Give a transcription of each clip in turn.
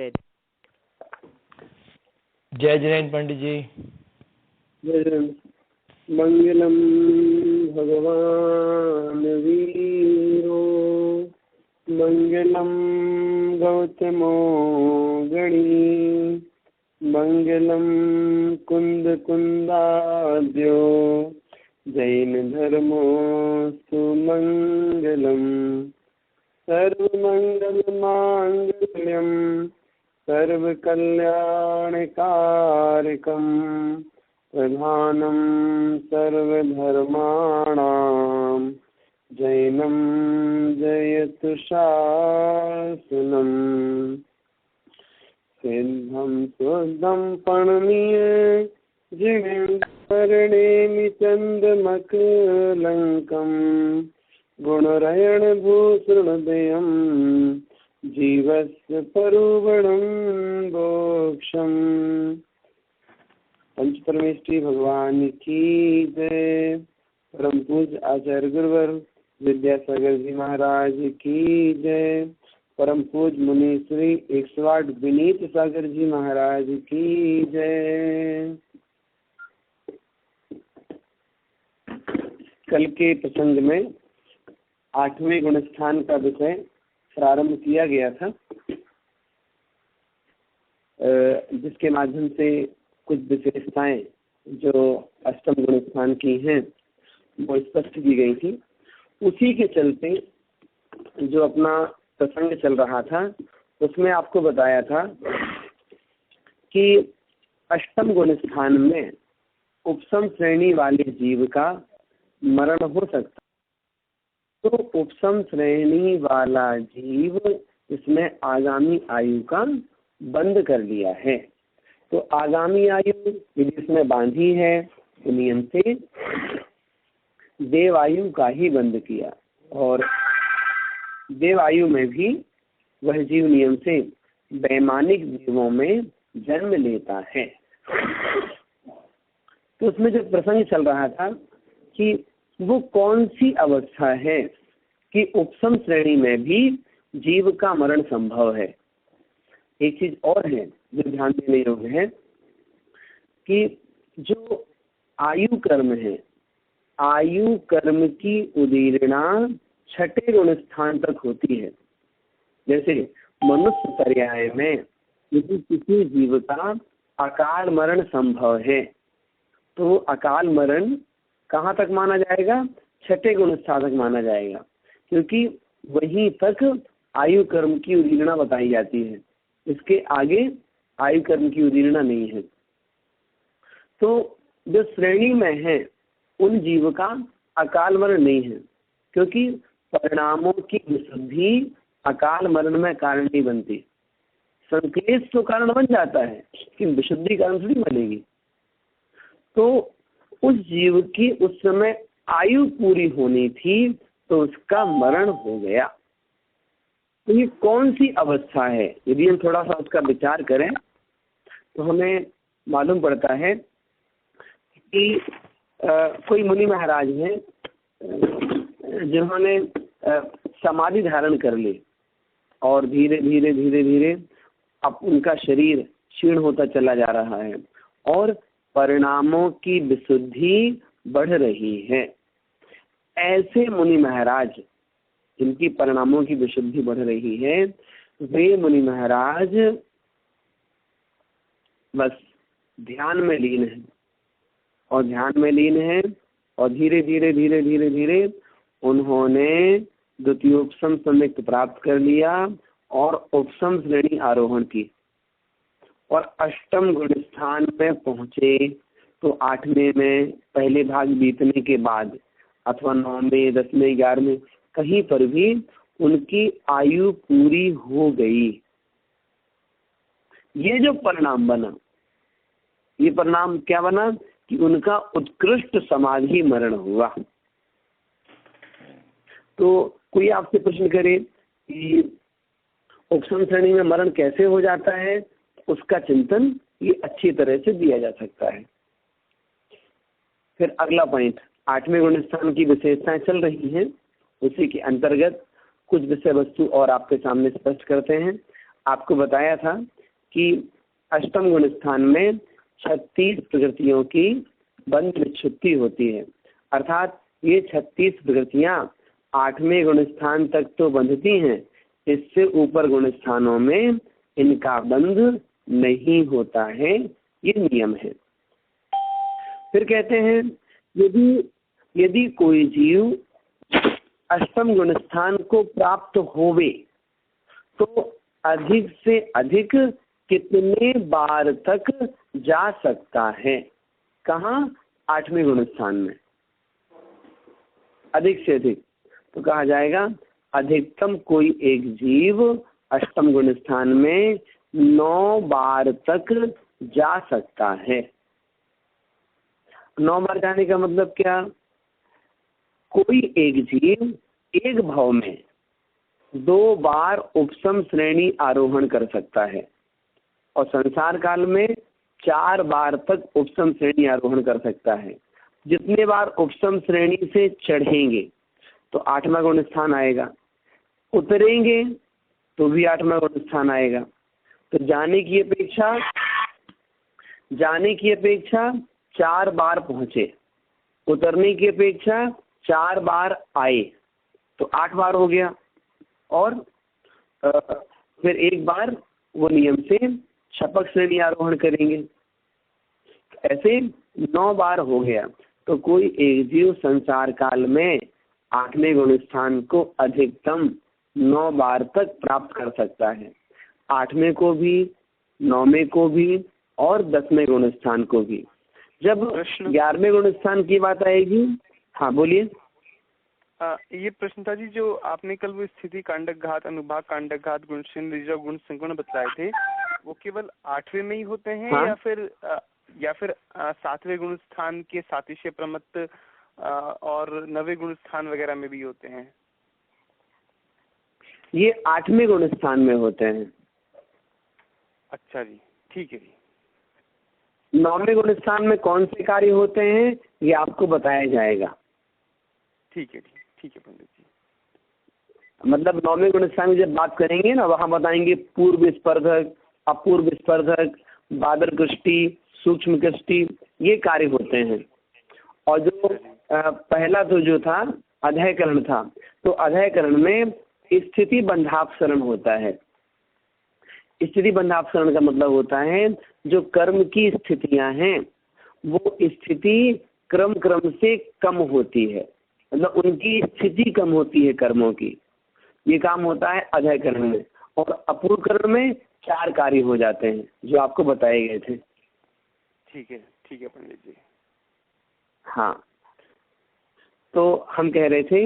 recorded. जय जैन पंडित जी। जय जैन। मंगलम भगवान वीरो मंगलम गौतमो गणी मंगलम कुंद कुंदाद्यो जैन धर्मो सुमंगलम सर्वमंगल मांगल्यम सर्वकल्याणकारकम प्रधानम सर्वधर्माणां जैनम जयतु शासनम सिद्धं शुद्धं प्रणमीय जिणेमि चन्दमकलङ्कं गुणरयण भूषणदयं जीवस्य परुवणं मोक्षम्। पंच परमेष्ठी भगवान की जय। परम पूज्य आचार्य गुरुवर विद्यासागर जी महाराज की जय। परम पूज्य मुनि श्री 108 विनीत सागर जी महाराज की जय। कल के प्रसंग में 8वें गुणस्थान का विषय प्रारंभ किया गया था, जिसके माध्यम से कुछ विशेषताएं जो अष्टम गुणस्थान की हैं वो स्पष्ट की गई थी। उसी के चलते जो अपना प्रसंग चल रहा था उसमें आपको बताया था कि अष्टम गुणस्थान में उपसम श्रेणी वाले जीव का मरण हो सकता, तो उपसम श्रेणी वाला जीव इसमें आगामी आयु का बंद कर लिया है। तो आगामी आयु यदि इसमें बांधी है तो नियम से देव आयु का ही बंद किया, और देव आयु में भी वह जीव नियम से वैमानिक जीवों में जन्म लेता है। तो उसमें जो प्रसंग चल रहा था कि वो कौन सी अवस्था है कि उपसम श्रेणी में भी जीव का मरण संभव है। एक चीज और है जो ध्यान देने योग्य है कि जो आयु कर्म है, आयु कर्म की उदीरणा 6ठे गुण स्थान तक होती है। जैसे मनुष्य पर्याय में यदि किसी जीव का अकाल मरण संभव है तो अकाल मरण कहाँ तक माना जाएगा? 6ठे गुण स्थान तक माना जाएगा, क्योंकि वहीं तक आयु कर्म की उदीरणा बताई जाती है, इसके आगे आयु कर्म की उदीरणा नहीं है। तो जो श्रेणी में है उन जीव का अकाल मरण नहीं है, क्योंकि परिणामों की विशुद्धि अकाल मरण में कारण नहीं बनती। संक्लेश तो कारण बन जाता है लेकिन विशुद्धि कारण थोड़ी बनेगी। तो उस जीव की उस समय आयु पूरी होनी थी तो उसका मरण हो गया। तो ये कौन सी अवस्था है? यदि हम थोड़ा सा उसका विचार करें तो हमें मालूम पड़ता है कि कोई मुनि महाराज हैं जिन्होंने समाधि धारण कर ली और धीरे धीरे धीरे धीरे अब उनका शरीर क्षीण होता चला जा रहा है और परिणामों की विशुद्धि बढ़ रही है। ऐसे मुनि महाराज जिनकी परिणामों की विशुद्धि बढ़ रही है, वे मुनि महाराज बस ध्यान में लीन है और ध्यान में लीन है और धीरे धीरे धीरे धीरे धीरे उन्होंने द्वितीयोपसम संयुक्त प्राप्त कर लिया और उपसम श्रेणी आरोहण की और अष्टम गुण स्थान में पहुंचे। तो 8वें में पहले भाग बीतने के बाद अथवा 9वें 10वें 11वें कहीं पर भी उनकी आयु पूरी हो गई। ये जो परिणाम बना, ये परिणाम क्या बना कि उनका उत्कृष्ट समाधि मरण हुआ। तो कोई आपसे प्रश्न करे कि उपसम श्रेणी में मरण कैसे हो जाता है, उसका चिंतन ये अच्छी तरह से दिया जा सकता है। फिर अगला पॉइंट 8वें गुण स्थान की विशेषताएं चल रही हैं, उसी के अंतर्गत कुछ विषय वस्तु और आपके सामने स्पष्ट करते हैं। आपको बताया था कि अष्टम गुण स्थान में 36 प्रकृतियों की बंध विच्छुत्ति होती है, अर्थात ये 36 प्रकृतियां 8वें गुण स्थान तक तो बंधती हैं, इससे ऊपर गुण स्थानों में इनका बंध नहीं होता है, ये नियम है। फिर कहते हैं यदि कोई जीव अष्टम गुण स्थान को प्राप्त होवे तो अधिक से अधिक कितने बार तक जा सकता है? कहाँ? 8वें गुण स्थान में। अधिक से अधिक तो कहा जाएगा अधिकतम कोई एक जीव अष्टम गुण स्थान में 9 बार तक जा सकता है। 9 बार जाने का मतलब क्या? कोई एक जीव एक भाव में 2 बार उपसम श्रेणी आरोहण कर सकता है और संसार काल में 4 बार तक उपसम श्रेणी आरोहण कर सकता है। जितने बार उपसम श्रेणी से चढ़ेंगे तो 8वां गुण स्थान आएगा, उतरेंगे तो भी 8वां गुण स्थान आएगा। तो जाने की अपेक्षा 4 बार पहुंचे, उतरने की अपेक्षा 4 बार आए तो 8 बार हो गया, और फिर एक बार वो नियम से छपक श्रेणी आरोहण करेंगे, ऐसे 9 बार हो गया। तो कोई एक जीव संसार काल में 8वें गुण स्थान को अधिकतम 9 बार तक प्राप्त कर सकता है। 8वें को भी, 9वें को भी और 10वें गुण स्थान को भी। जब 11वें गुण स्थान की बात आएगी, हाँ बोलिए। ये प्रश्न था जी, जो आपने कल वो स्थिति कांडक घात, अनुभाग कांडक घात, गुण रिजर्व गुण संगुण बतलाए थे, वो केवल 8वें में ही होते हैं? हाँ? या फिर 7वें गुण स्थान के सातिशय प्रमत्त और 9वें गुण स्थान वगैरह में भी होते हैं? ये 8वें गुण स्थान में होते हैं। अच्छा जी, ठीक है जी। 9वें गुण स्थान में कौन से कार्य होते हैं ये आपको बताया जाएगा। ठीक है जी, ठीक है पंडित जी। मतलब 9वें गुण स्थान की जब बात करेंगे ना, वहां बताएंगे पूर्व स्पर्धक, अपूर्व स्पर्धक, बादल कृष्टि, सूक्ष्म कृष्टि, ये कार्य होते हैं। और जो पहला तो जो था अधैकरण था, तो अधैकरण में स्थिति बंधापसरण होता है। स्थिति बंधापसरण का मतलब होता है जो कर्म की स्थितियां हैं वो स्थिति क्रम से कम होती है, मतलब उनकी स्थिति कम होती है कर्मों की। ये काम होता है अधैकरण में। और अपूर्वकरण में 4 कार्य हो जाते हैं जो आपको बताए गए थे। ठीक है पंडित जी। हाँ, तो हम कह रहे थे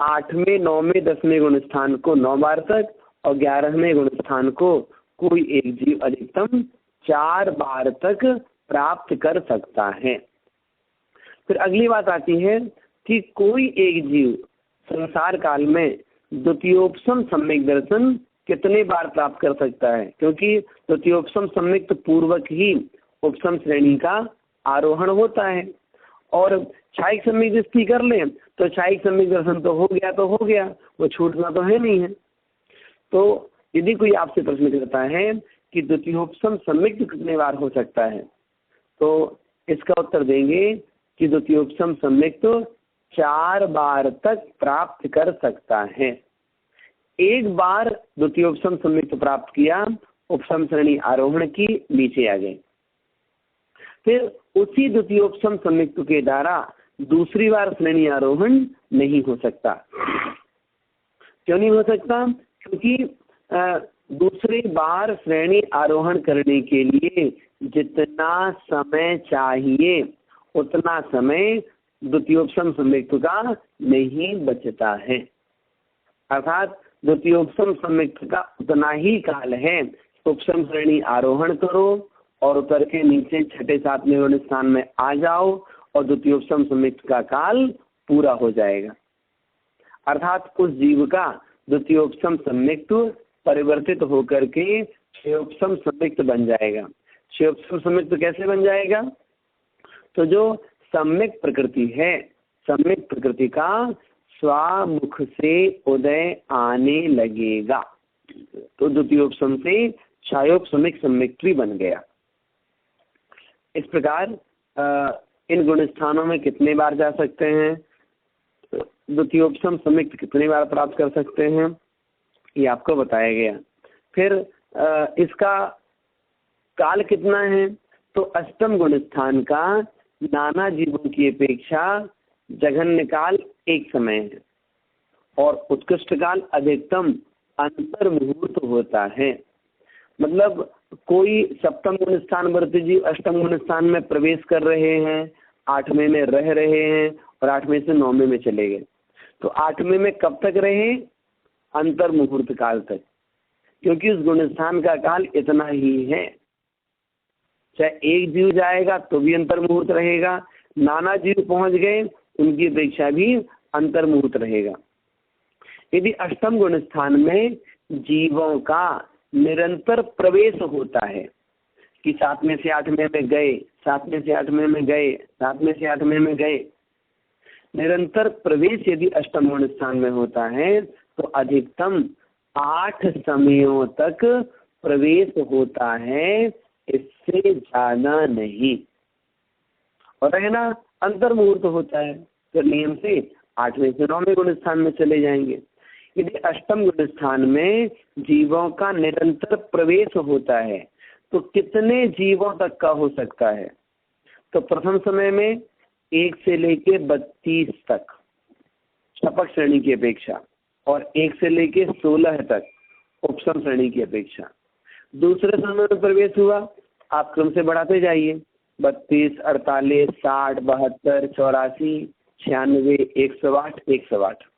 8वें, 9वें, 10वें गुण स्थान को 9 बार तक और 11वें गुण स्थान को कोई एक जीव अधिकतम 4 बार तक प्राप्त कर सकता है। फिर अगली बात आती है कि कोई एक जीव संसार काल में द्वितीयोपसम सम्यक दर्शन कितने बार प्राप्त कर सकता है? क्योंकि द्वितीयोपसम सम्यक पूर्वक ही उपसम श्रेणी का आरोहण होता है, और छायिक सम्यक दृष्टि कर ले तो छायिक सम्यक दर्शन तो हो गया, वो छूटना तो है नहीं है। तो यदि कोई आपसे प्रश्न करता है कि द्वितीयोपसम सम्यक कितने बार हो सकता है, तो इसका उत्तर देंगे कि द्वितीयोपसम सम्यक तो 4 बार तक प्राप्त कर सकता है। एक बार द्वितीयोपसम सम्यक प्राप्त किया, उपसम श्रेणी आरोहण की, नीचे आ गए। फिर उसी द्वितीयोपसम सम्यक के द्वारा दूसरी बार श्रेणी आरोहण नहीं हो सकता। क्यों नहीं हो सकता? क्योंकि दूसरी बार श्रेणी आरोहण करने के लिए जितना समय चाहिए उतना समय द्वितीयोपसम सम्यक का नहीं बचता है। अर्थात द्वितीयोपसम सम्यक का उतना ही काल है, उपसम श्रेणी आरोहण करो और उतर के नीचे 6, 7वें गुण स्थान में आ जाओ और द्वितीयोपसम सम्यक का काल पूरा हो जाएगा। अर्थात उस जीव का द्वितीयोपसम सम्यक परिवर्तित होकर के क्षयोपसम सम्यक बन जाएगा। क्षयोपसम सम्यक कैसे बन जाएगा? तो जो सम्यक प्रकृति है, सम्यक प्रकृति का स्वामुख से उदय आने लगेगा। तो द्वितीयोपसम से छायोपसमिक सम्मिक्त्वी बन गया। इस प्रकार इन गुण स्थानों में कितने बार जा सकते हैं, द्वितीयोपसम सम्मिक्त कितने बार प्राप्त कर सकते हैं, ये आपको बताया गया। फिर इसका काल कितना है, तो अष्टम गुण स्थान का नाना जीवों की अपेक्षा जघन्य काल एक समय है और उत्कृष्ट काल अधिकतम अंतर मुहूर्त होता है। मतलब कोई सप्तम गुण स्थान वर्ती जीव अष्टम गुण स्थान में प्रवेश कर रहे हैं, आठवें में रह रहे हैं और आठवें से नौवें में चले गए, तो आठवें में कब तक रहे, अंतर मुहूर्त काल तक, क्योंकि उस गुण स्थान का काल इतना ही है। चाहे एक जीव जाएगा तो भी अंतर मुहूर्त रहेगा, नाना जीव पहुंच गए उनकी अपेक्षा भी अंतर मुहूर्त रहेगा। यदि अष्टम गुण स्थान में जीवों का निरंतर प्रवेश होता है कि सातवें से आठवें में गए, सातवें से आठवें में गए, सातवें से आठवें में गए, निरंतर प्रवेश यदि अष्टम गुण स्थान में होता है तो अधिकतम 8 समयों तक प्रवेश होता है, इससे ज्यादा नहीं। और रहना अंतर मुहूर्त होता है, तो नियम से आठवें से नौवें गुण स्थान में चले जाएंगे। यदि अष्टम गुण स्थान में जीवों का निरंतर प्रवेश होता है तो कितने जीवों तक का हो सकता है, तो प्रथम समय में 1 से लेके 32 तक शपथ श्रेणी की अपेक्षा, और 1 से लेके 16 तक उपसम श्रेणी की अपेक्षा। दूसरे समय में प्रवेश हुआ, आप क्रम से बढ़ाते जाइए, 32, 48, 60, 72, 84, 96, 108, 108,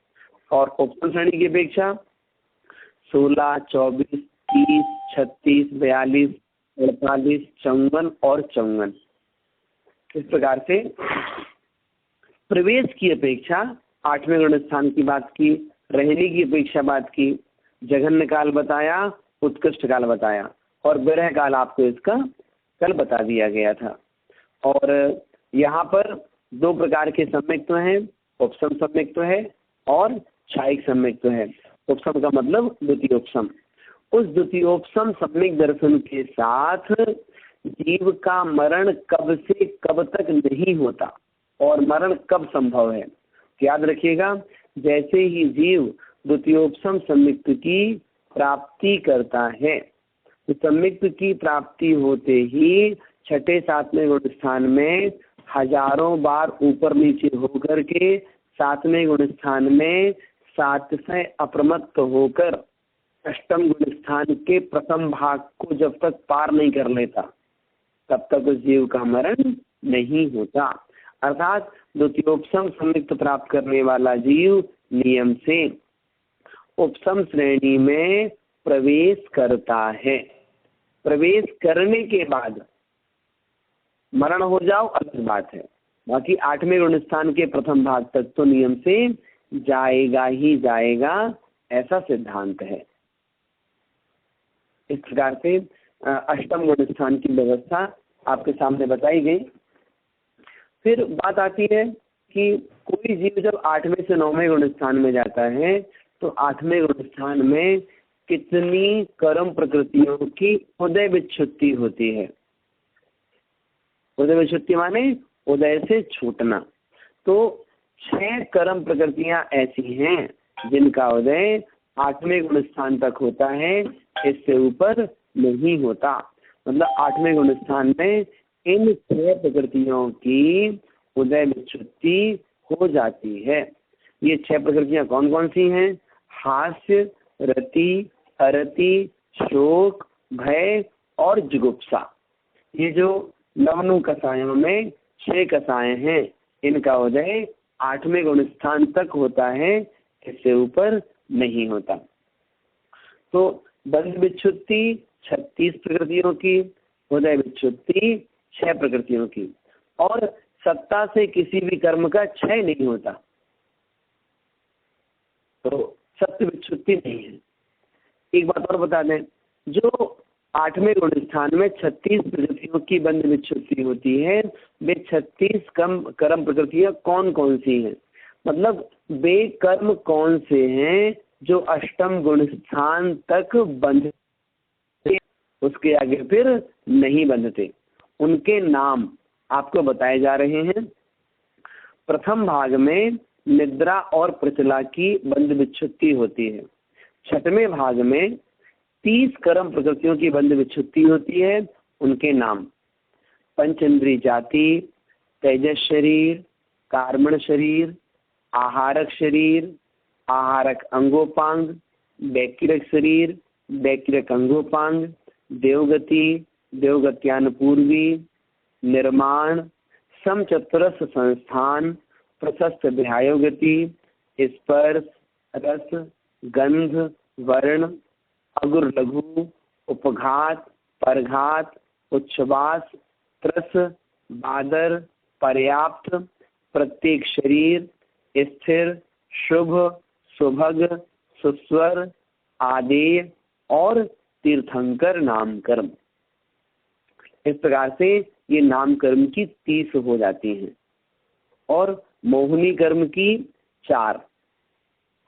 और उपसम श्रेणी की अपेक्षा 16, 24, 30, 36, 42, 48, 54 और 54। इस प्रकार से प्रवेश की अपेक्षा आठवें गुण स्थान की बात की, रहने की अपेक्षा बात की, जघन्य काल बताया, उत्कृष्ट काल बताया, और विरह काल आपको इसका कल बता दिया गया था। और यहाँ पर 2 प्रकार के सम्मिक्त्व हैं, उपसम सम्मिक्त्व है और छायिक सम्मिक्त्व है। उपसम का मतलब द्वितीयोपसम। उस द्वितीयोपसम सम्यक दर्शन के साथ जीव का मरण कब से कब तक नहीं होता और मरण कब संभव है। याद रखिएगा, जैसे ही जीव द्वितीयोपसम सम्मिक्त्व की प्राप्ति करता है, तो सम्मिक्त्व की प्राप्ति होते ही छठे सातवें गुण स्थान में हजारों बार ऊपर नीचे होकर के सातवें गुण स्थान में 7 से अप्रमत्त होकर अष्टम गुण स्थान के प्रथम भाग को जब तक पार नहीं कर लेता तब तक उस जीव का मरण नहीं होता। अर्थात द्वितीयोपसम सम्मिक्त प्राप्त करने वाला जीव नियम से उपसम श्रेणी में प्रवेश करता है। प्रवेश करने के बाद मरण हो जाओ अलग बात है, बाकी आठवें गुण स्थान के प्रथम भाग तक तो नियम से जाएगा ही जाएगा, ऐसा सिद्धांत है। इस प्रकार से अष्टम गुण स्थान की व्यवस्था आपके सामने बताई गई। फिर बात आती है कि कोई जीव जब आठवें से नौवें गुण स्थान में जाता है तो आठवें गुण स्थान में कितनी कर्म प्रकृतियों की उदय विच्छुत्ति होती है। उदय विच्छुत्ति माने उदय से छूटना। तो 6 कर्म प्रकृतियां ऐसी हैं जिनका उदय आठवें गुण स्थान तक होता है, इससे ऊपर नहीं होता। मतलब आठवें गुण स्थान में इन 6 प्रकृतियों की उदय विच्छुत्ति हो जाती है। ये 6 प्रकृतियां कौन कौन सी हैं? हास्य, रति, अरति, शोक, भय और जुगुप्सा। ये जो लवणु कषायों में 6 कषाय हैं, इनका उदय आठवें गुण स्थान तक होता है, इससे ऊपर नहीं होता। तो बंध विच्छुत्ति 36 प्रकृतियों की, उदय विच्छुत्ति 6 प्रकृतियों की, और सत्ता से किसी भी कर्म का क्षय नहीं होता, तो सत्य विच्छुत्ति नहीं है। एक बात और बता दें, जो आठवें गुण स्थान में 36 प्रकृतियों की बंध विच्छुत्ति होती है, वे 36 कर्म प्रकृतियां कौन कौन सी हैं? मतलब वे कर्म कौन से हैं जो अष्टम गुण स्थान तक बंधते, उसके आगे फिर नहीं बंधते, उनके नाम आपको बताए जा रहे हैं। प्रथम भाग में निद्रा और प्रचला की बंध विच्छुत्ति होती है। छठवें भाग में 30 कर्म प्रकृतियों की बंध विच्छुत्ति होती है, उनके नाम पंचेंद्रिय जाति, तेजस शरीर, कार्मण शरीर, आहारक शरीर, आहारक अंगोपांग, वैकिरक शरीर, वैकिरक अंगोपांग, देवगति, देवगत्यानुपूर्वी, निर्माण, समचतुरस संस्थान, प्रशस्त विहायोगति, स्पर्श, रस, गंध, वर्ण, अगुर लघु, उपघात, परघात, उच्छ्वास, त्रस, बादर, पर्याप्त, प्रत्येक शरीर, स्थिर, शुभ, सुभग, सुस्वर, आदेय और तीर्थंकर नामकर्म। इस प्रकार से ये नामकर्म की 30 हो जाती हैं और मोहिनी कर्म की 4।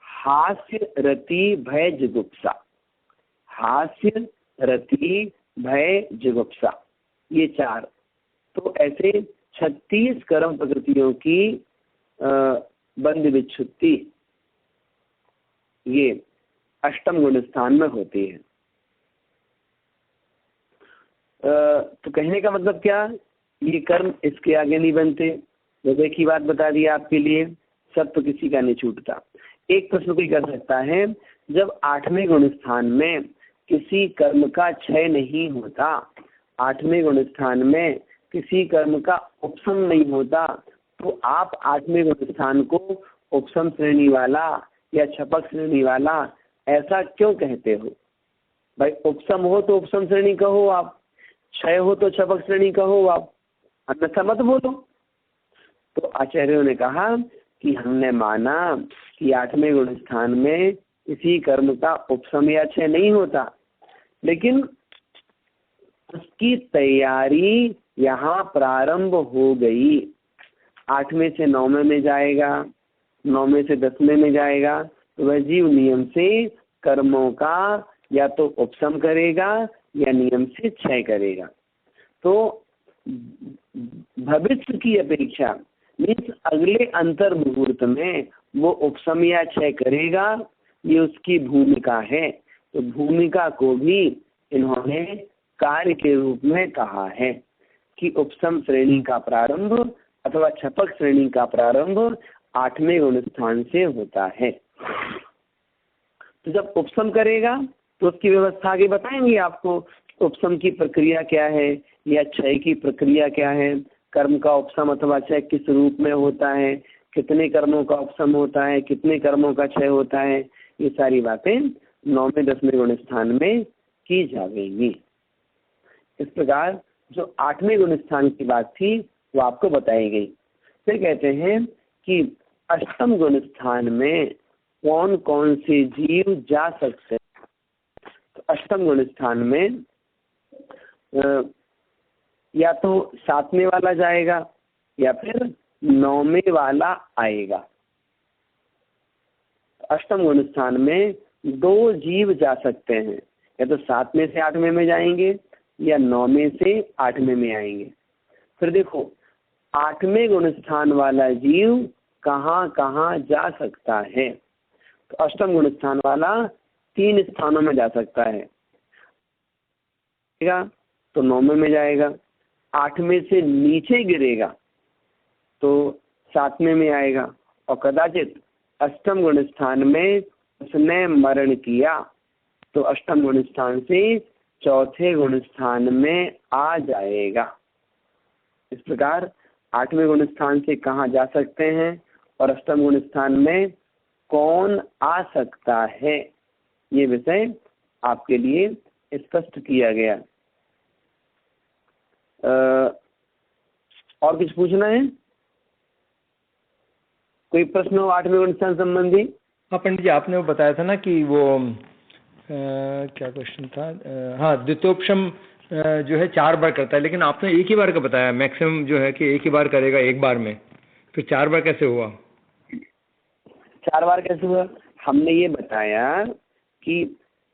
हास्य, रति, भय, जुगुप्सा। हास्य, रति, भय, जुगुप्सा, ये 4। तो ऐसे 36 कर्म प्रकृतियों की बंध विच्छुत्ति ये अष्टम गुण स्थान में होती है। तो कहने का मतलब क्या, ये कर्म इसके आगे नहीं बनते। जैसे की बात बता दी आपके लिए, सब तो किसी का नहीं छूटता। एक प्रश्न कोई कर सकता है, जब 8वें गुण स्थान में किसी कर्म का क्षय नहीं होता, 8वें गुण स्थान में किसी कर्म का उपशम नहीं होता, तो आप 8वें गुण स्थान को उपशम श्रेणी वाला या छपक श्रेणी वाला ऐसा क्यों कहते हो? भाई उपशम हो तो उपशम श्रेणी कहो आप, क्षय हो तो छपक श्रेणी कहो आप, अन्यथा मत बोलो। तो आचार्यों ने कहा कि हमने माना कि 8वें गुण स्थान में किसी कर्म का उपशम या क्षय नहीं होता, लेकिन उसकी तैयारी यहाँ प्रारंभ हो गई। 8वें से 9वें में जाएगा, 9वें से 10वें में जाएगा, तो वह जीव नियम से कर्मों का या तो उपशम करेगा या नियम से क्षय करेगा। तो भविष्य की अपेक्षा मीन्स अगले अंतर मुहूर्त में वो उपशम या क्षय करेगा, ये उसकी भूमिका है। तो भूमिका को भी इन्होंने कार्य के रूप में कहा है कि उपशम श्रेणी का प्रारंभ अथवा छपक श्रेणी का प्रारंभ 8वें गुण स्थान से होता है। तो जब उपशम करेगा तो उसकी व्यवस्था आगे बताएंगे आपको, उपशम की प्रक्रिया क्या है या क्षय की प्रक्रिया क्या है, कर्म का उपशम अथवा क्षय किस रूप में होता है, कितने कर्मों का उपशम होता है, कितने कर्मों का क्षय होता है, ये सारी बातें 9वें 10वें गुण स्थान में की जाएंगी। इस प्रकार जो 8वें गुण स्थान की बात थी वो आपको बताई गई। फिर कहते हैं कि अष्टम गुण स्थान में कौन कौन से जीव जा सकते हैं। तो अष्टम गुण स्थान में या तो 7वें वाला जाएगा या फिर 9वें वाला आएगा। अष्टम गुण स्थान में 2 जीव जा सकते हैं, या तो 7वें से 8वें में जाएंगे या 9वें से 8वें में आएंगे। फिर देखो 8वें गुण स्थान वाला जीव कहाँ कहाँ जा सकता है। तो अष्टम गुण स्थान वाला 3 स्थानों में जा सकता है, तो 9वें में जाएगा। 8वें से नीचे गिरेगा तो 7वें में आएगा, और कदाचित अष्टम गुण स्थान में उसने मरण किया तो अष्टम गुण स्थान से 4थे गुण स्थान में आ जाएगा। इस प्रकार 8वें गुण स्थान से कहाँ जा सकते हैं और अष्टम गुण स्थान में कौन आ सकता है, ये विषय आपके लिए स्पष्ट किया गया। और कुछ पूछना है? कोई प्रश्न हो 8वें गुण स्थान संबंधी? हाँ पंडित जी, आपने वो बताया था ना कि वो क्या क्वेश्चन था, हाँ द्वितीयोपशम जो है 4 बार करता है, लेकिन आपने एक ही बार का बताया मैक्सिमम जो है कि एक ही बार करेगा एक बार में, फिर 4 बार कैसे हुआ? 4 बार कैसे हुआ? हमने ये बताया कि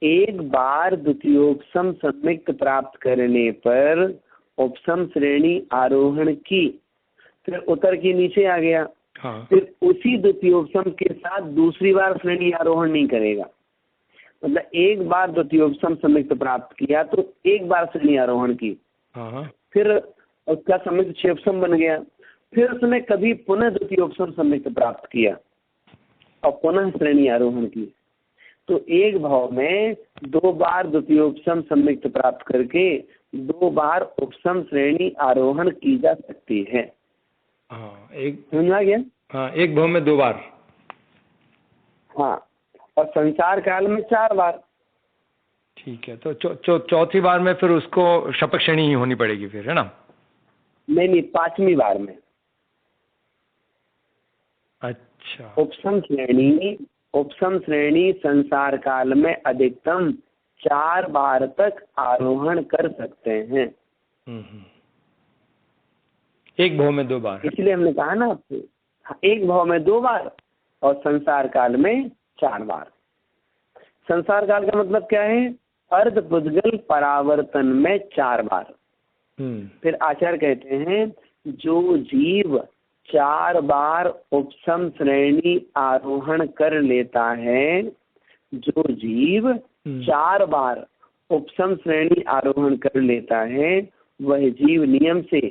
एक बार द्वितीयोपसम संयुक्त प्राप्त करने पर उपसम श्रेणी आरोहण की, फिर उतर के नीचे आ गया। हाँ। फिर उसी द्वितीयोपसम के साथ दूसरी बार श्रेणी आरोहण नहीं करेगा। मतलब एक बार द्वितीयोपसम संयुक्त प्राप्त किया तो एक बार श्रेणी आरोहण की, हाँ। फिर उसका संयुक्त क्षेपसम बन गया, फिर उसने कभी पुनः द्वितीयोपसम संयुक्त प्राप्त किया और पुनः श्रेणी आरोहण की। तो एक भाव में 2 बार द्वितीयोपसम संयुक्त प्राप्त करके 2 बार उपसम श्रेणी आरोहण की जा सकती है। हाँ, एक समझ आ गया? हाँ, एक भाव में 2 बार। हाँ, और संसार काल में 4 बार। ठीक है, तो चौथी बार में फिर उसको शपथ श्रेणी ही होनी पड़ेगी फिर, है ना? नहीं, 5वीं बार में। अच्छा। उपसम श्रेणी संसार काल में अधिकतम 4 बार तक आरोहण कर सकते हैं। एक भाव में 2 बार, इसलिए हमने कहा ना आपसे, एक भाव में 2 बार और संसार काल में 4 बार। संसार काल का मतलब क्या है? अर्ध पुद्गल परावर्तन में 4 बार। फिर आचार्य कहते हैं जो जीव 4 बार उपसम श्रेणी आरोहण कर लेता है, जो जीव 4 बार उपसम श्रेणी आरोहण कर लेता है, वह जीव नियम से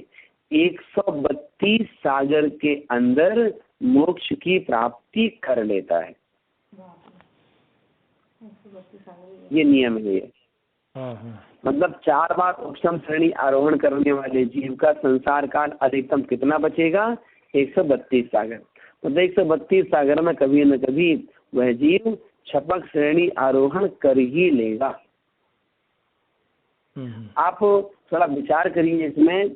132 सागर के अंदर मोक्ष की प्राप्ति कर लेता है। ये नियम है ये। मतलब 4 बार उपसम श्रेणी आरोहण करने वाले जीव का संसार काल अधिकतम कितना बचेगा? 132 सागर। मतलब 132 सागर में कभी न कभी वह जीव छपक श्रेणी आरोहण कर ही लेगा। आप थोड़ा विचार करिए इसमें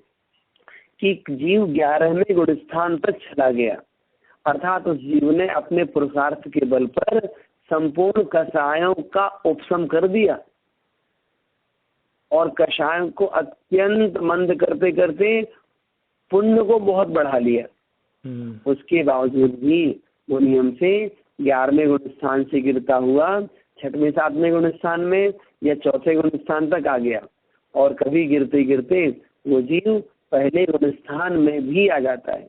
कि जीव 11वें गुण स्थान तक चला गया, अर्थात उस जीव ने अपने पुरुषार्थ के बल पर संपूर्ण कषायों का उपशम कर दिया और कषायों को अत्यंत मंद करते करते पुण्य को बहुत बढ़ा लिया। उसके बावजूद भी वो नियम से 11वें गुण स्थान से गिरता हुआ 6वें 7वें गुण स्थान में या 4थे गुण स्थान तक आ गया, और कभी गिरते गिरते वो जीव पहले गुण स्थान में भी आ जाता है।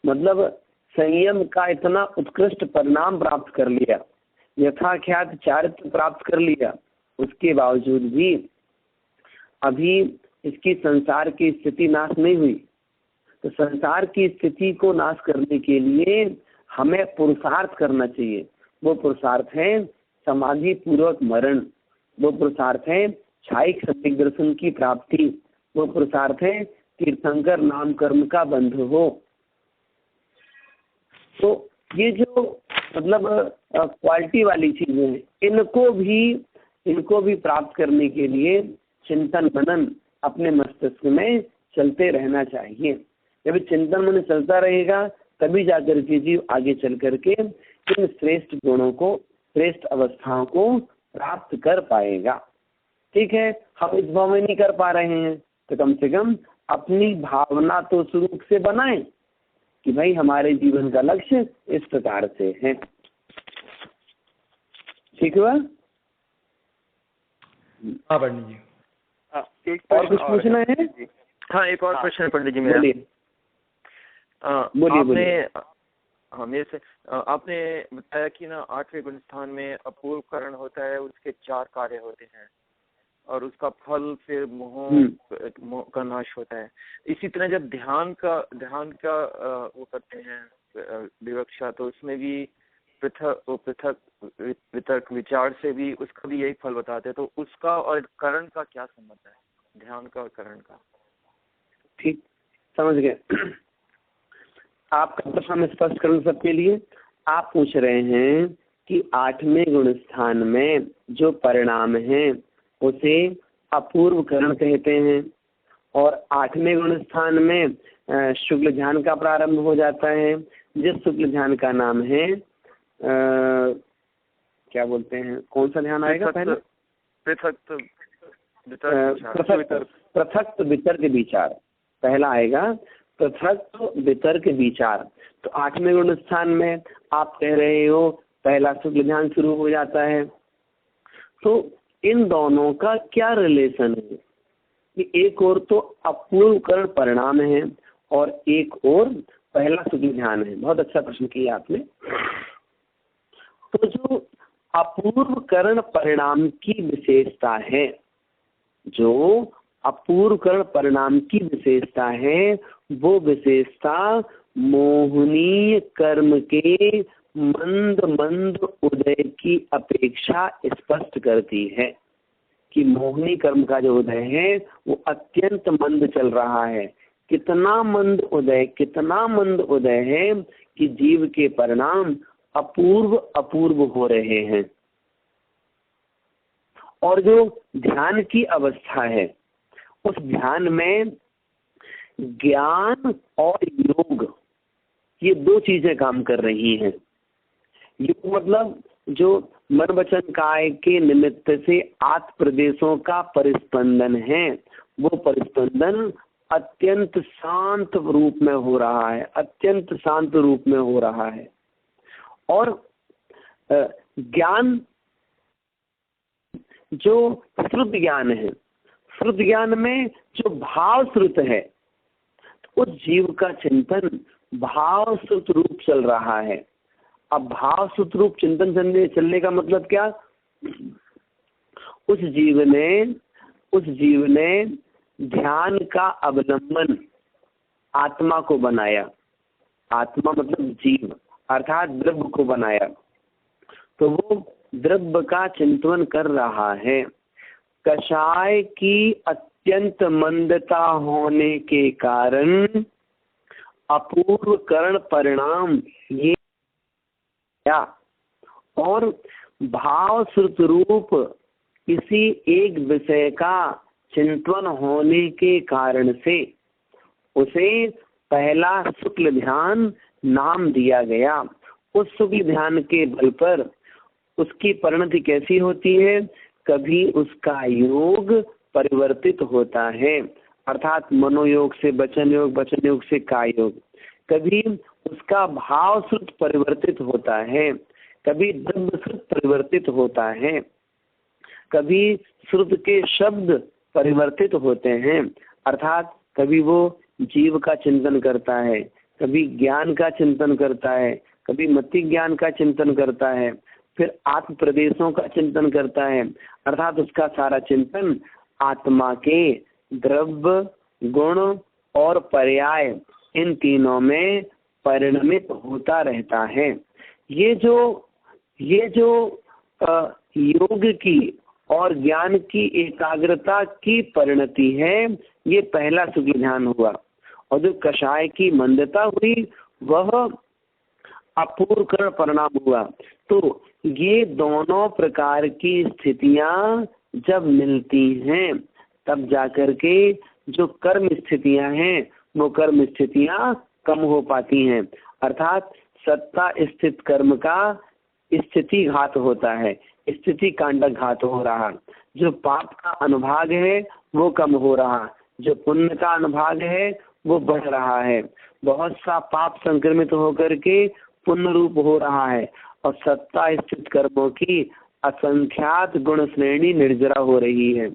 मतलब संयम का इतना उत्कृष्ट परिणाम प्राप्त कर लिया, यथाख्यात चारित्र प्राप्त कर लिया, उसके बावजूद भी अभी इसकी संसार की स्थिति नाश नहीं हुई। तो संसार की स्थिति को नाश करने के लिए हमें पुरुषार्थ करना चाहिए। वो पुरुषार्थ है समाधि पूर्वक मरण, वो पुरुषार्थ है छायिक सम्यक दर्शन की प्राप्ति, वो पुरुषार्थ है तीर्थंकर नाम कर्म का बंध हो। तो ये जो मतलब क्वालिटी वाली चीजें हैं, इनको भी प्राप्त करने के लिए चिंतन मनन अपने मस्तिष्क में चलते रहना चाहिए। जब चिंतन मनन चलता रहेगा तभी जाकर के जीव आगे चल करके इन श्रेष्ठ गुणों को, श्रेष्ठ अवस्थाओं को प्राप्त कर पाएगा। ठीक है, हम इस भाव में नहीं कर पा रहे हैं तो कम से कम अपनी भावना तो शुरू से बनाएं कि भाई हमारे जीवन का लक्ष्य इस प्रकार से है। ठीक हुआ? हाँ पंडित जी। एक और कुछ पूछना है? हाँ, एक और प्रश्न पंडित जी मेरा। बोलिए। मेरे से आपने बताया कि ना 8वें गुण स्थान में अपूर्व करण होता है, उसके 4 कार्य होते हैं और उसका फल फिर मोह का नाश होता है। इसी तरह जब ध्यान का वो करते हैं विवक्षा, तो उसमें भी पृथक वितर्क विचार से भी उसका भी यही फल बताते हैं। तो उसका और करण का क्या संबंध है, ध्यान का और करण का? ठीक, समझ गए। आपका प्रश्न स्पष्ट करूं सबके लिए। आप पूछ रहे हैं कि 8वें गुण स्थान में जो परिणाम है उसे अपूर्व करण कहते हैं, और 8वें गुण स्थान में शुक्ल ध्यान का प्रारंभ हो जाता है, जिस शुक्ल ध्यान का नाम है क्या बोलते हैं, कौन सा ध्यान आएगा पहले? पृथक वितर्क विचार पहला आएगा, पृथक वितर्क विचार। तो 8वें गुण स्थान में आप कह रहे हो पहला शुक्ल ध्यान शुरू हो जाता है। तो इन दोनों का क्या रिलेशन है कि एक और तो अपूर्व करण परिणाम है और एक और पहला शुक्ल ध्यान है। बहुत अच्छा प्रश्न किया आपने। तो जो अपूर्व करण परिणाम की विशेषता है, जो अपूर्व करण परिणाम की विशेषता है, वो विशेषता मोहनीय कर्म के मंद मंद उदय की अपेक्षा स्पष्ट करती है कि मोहिनी कर्म का जो उदय है वो अत्यंत मंद चल रहा है। कितना मंद उदय, कितना मंद उदय है कि जीव के परिणाम अपूर्व अपूर्व हो रहे हैं। और जो ध्यान की अवस्था है, उस ध्यान में ज्ञान और योग, ये दो चीजें काम कर रही हैं। योग मतलब जो मन वचन काय के निमित्त से आत्म प्रदेशों का परिस्पंदन है, वो परिस्पंदन अत्यंत शांत रूप में हो रहा है, अत्यंत शांत रूप में हो रहा है। और ज्ञान जो श्रुत ज्ञान है, श्रुत ज्ञान में जो भाव श्रुत है, उस जीव का चिंतन भाव श्रुत रूप चल रहा है। अब भाव श्रुत रूप चिंतन चलने का मतलब क्या? उस जीव ने ध्यान का अवलंबन आत्मा को बनाया। आत्मा मतलब जीव, अर्थात द्रव्य को बनाया। तो वो द्रव्य का चिंतन कर रहा है। कषाय की अत्यंत मंदता होने के कारण अपूर्व करण परिणाम ये, और भाव श्रुत रूप किसी एक विषय का चिंतन होने के कारण से उसे पहला शुक्ल ध्यान नाम दिया गया। उस शुक्ल ध्यान के बल पर उसकी परिणति कैसी होती है? कभी उसका योग परिवर्तित होता है, अर्थात मनोयोग से वचन योग, वचन योग से काय योग। कभी उसका भाव श्रुत परिवर्तित होता है, कभी द्रव्य श्रुत परिवर्तित होता है, कभी श्रुत के शब्द परिवर्तित होते हैं, अर्थात कभी वो जीव का चिंतन करता है, कभी ज्ञान का चिंतन करता है, कभी मति ज्ञान का चिंतन करता है, फिर आत्म प्रदेशों का चिंतन करता है, अर्थात उसका सारा चिंतन आत्मा के द्रव्य, गुण और पर्याय, इन तीनों में परिणमित होता रहता है। ये जो योग की और ज्ञान की एकाग्रता की परिणति है, ये पहला शुक्ल ध्यान हुआ। और जो कषाय की मंदता हुई, वह अपूर्व करण परिणाम हुआ। तो ये दोनों प्रकार की स्थितियां जब मिलती हैं, तब जाकर के जो कर्म स्थितियां हैं, वो कर्म स्थितियां कम हो पाती हैं, अर्थात सत्ता स्थित कर्म का स्थिति घात होता है, स्थिति कांडक घात हो रहा। जो पाप का अनुभाग है वो कम हो रहा, जो पुण्य का अनुभाग है वो बढ़ रहा है। बहुत सा पाप संक्रमित होकर के पुण्य रूप हो रहा है, और सत्ता स्थित कर्मों की असंख्यात गुण श्रेणी निर्जरा हो रही है।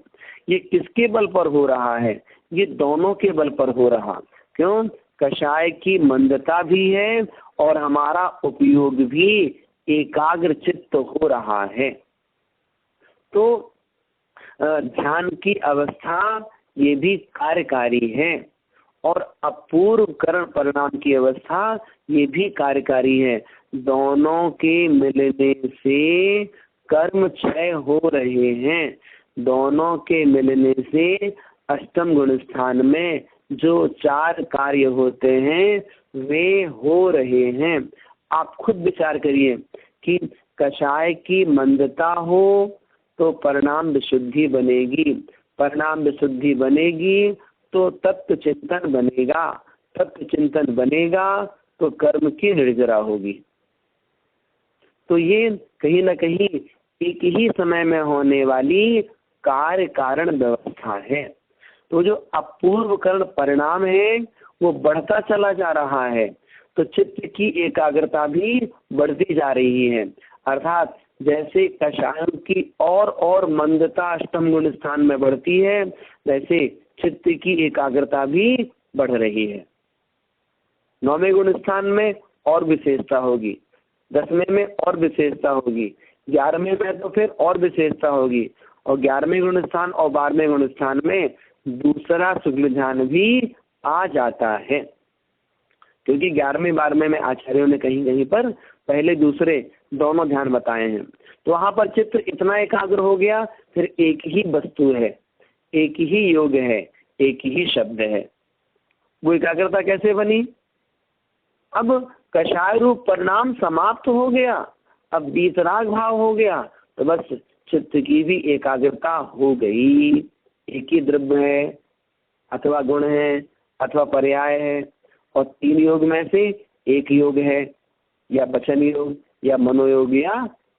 ये किसके बल पर हो रहा है? ये दोनों के बल पर हो रहा। क्यों? कषाय की मंदता भी है और हमारा उपयोग भी एकाग्र चित्त हो रहा है। तो ध्यान की अवस्था ये भी कार्यकारी है, और अपूर्व करण परिणाम की अवस्था ये भी कार्यकारी है। दोनों के मिलने से कर्म क्षय हो रहे हैं। दोनों के मिलने से अष्टम गुण स्थान में जो 4 कार्य होते हैं वे हो रहे हैं। आप खुद विचार करिए कि कषाय की मंदता हो तो परिणाम विशुद्धि बनेगी, परिणाम विशुद्धि बनेगी तो तत्व चिंतन बनेगा, तत्व चिंतन बनेगा तो कर्म की निर्जरा होगी। तो ये कहीं न कहीं एक ही समय में होने वाली कार्य कारण व्यवस्था है। तो जो अपूर्व करण परिणाम है वो बढ़ता चला जा रहा है, तो चित्त की एकाग्रता भी बढ़ती जा रही है, अर्थात जैसे कषायों की और मंदता अष्टम गुण स्थान में बढ़ती है, वैसे चित्त की एकाग्रता भी बढ़ रही है। 9वें गुण स्थान में और विशेषता होगी, 10वें में और विशेषता होगी, 11वें में तो फिर और विशेषता होगी, और 11वें गुण स्थान और 12वें गुण स्थान में दूसरा शुक्ल ध्यान भी आ जाता है। क्योंकि 11वें 12वें में आचार्यों ने कहीं कहीं पर पहले दूसरे दोनों ध्यान बताए हैं। तो वहां पर चित्त इतना एकाग्र हो गया, फिर एक ही वस्तु है, एक ही योग है, एक ही शब्द है। वो एकाग्रता कैसे बनी? अब कषाय रूप परिणाम समाप्त हो गया, अब वीतराग भाव हो गया, तो बस चित्त की भी एकाग्रता हो गई। एक ही द्रव्य है अथवा गुण है अथवा पर्याय है, और 3 योग में से एक योग है, या वचन योग या मनोयोग या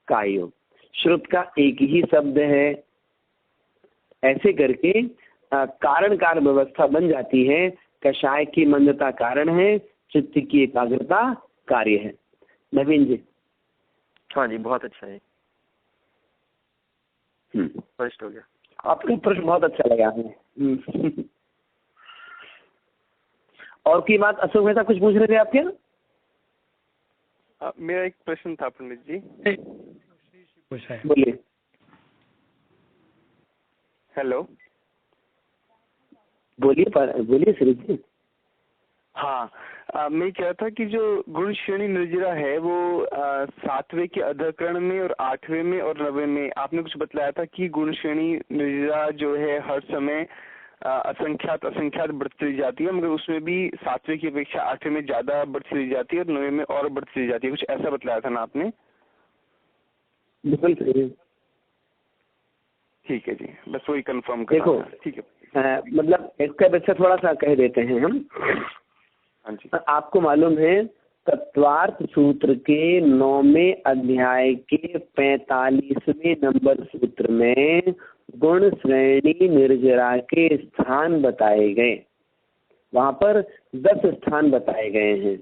काय योग। श्रुत का एक ही शब्द है। ऐसे करके कारण कार्य व्यवस्था बन जाती है। कषाय की मंदता कारण है, चित्त की एकाग्रता कार्य है। नवीन जी। हाँ जी, बहुत अच्छा है, स्पष्ट हो गया। आपका प्रश्न बहुत अच्छा लगा हमें। और की बात अशोक मेहता कुछ पूछ रहे थे आप क्या? मेरा एक प्रश्न था पंडित जी। बोलिए। हेलो, बोलिए श्री जी। हाँ, मैं कह रहा था कि जो गुण श्रेणी निर्जरा है वो 7वें के अधकरण में और 8वें में और 9वें में आपने कुछ बतलाया था कि गुण श्रेणी निर्जरा जो है हर समय असंख्यात बढ़ती जाती है, मगर उसमें भी 7वें की अपेक्षा 8वें में ज्यादा बढ़ती जाती है और 9वें में और बढ़ती जाती है, कुछ ऐसा बतलाया था ना आपने? बिल्कुल सही। ठीक है जी, बस वही कंफर्म कर। देखो, ठीक है। मतलब इसका विषय थोड़ा सा कह देते हैं हम। हाँ जी। आपको मालूम है तत्वार्थ सूत्र के 9वें अध्याय के 45वें नंबर सूत्र में गुण श्रेणी निर्जरा के स्थान बताए गए। वहां पर 10 स्थान बताए गए हैं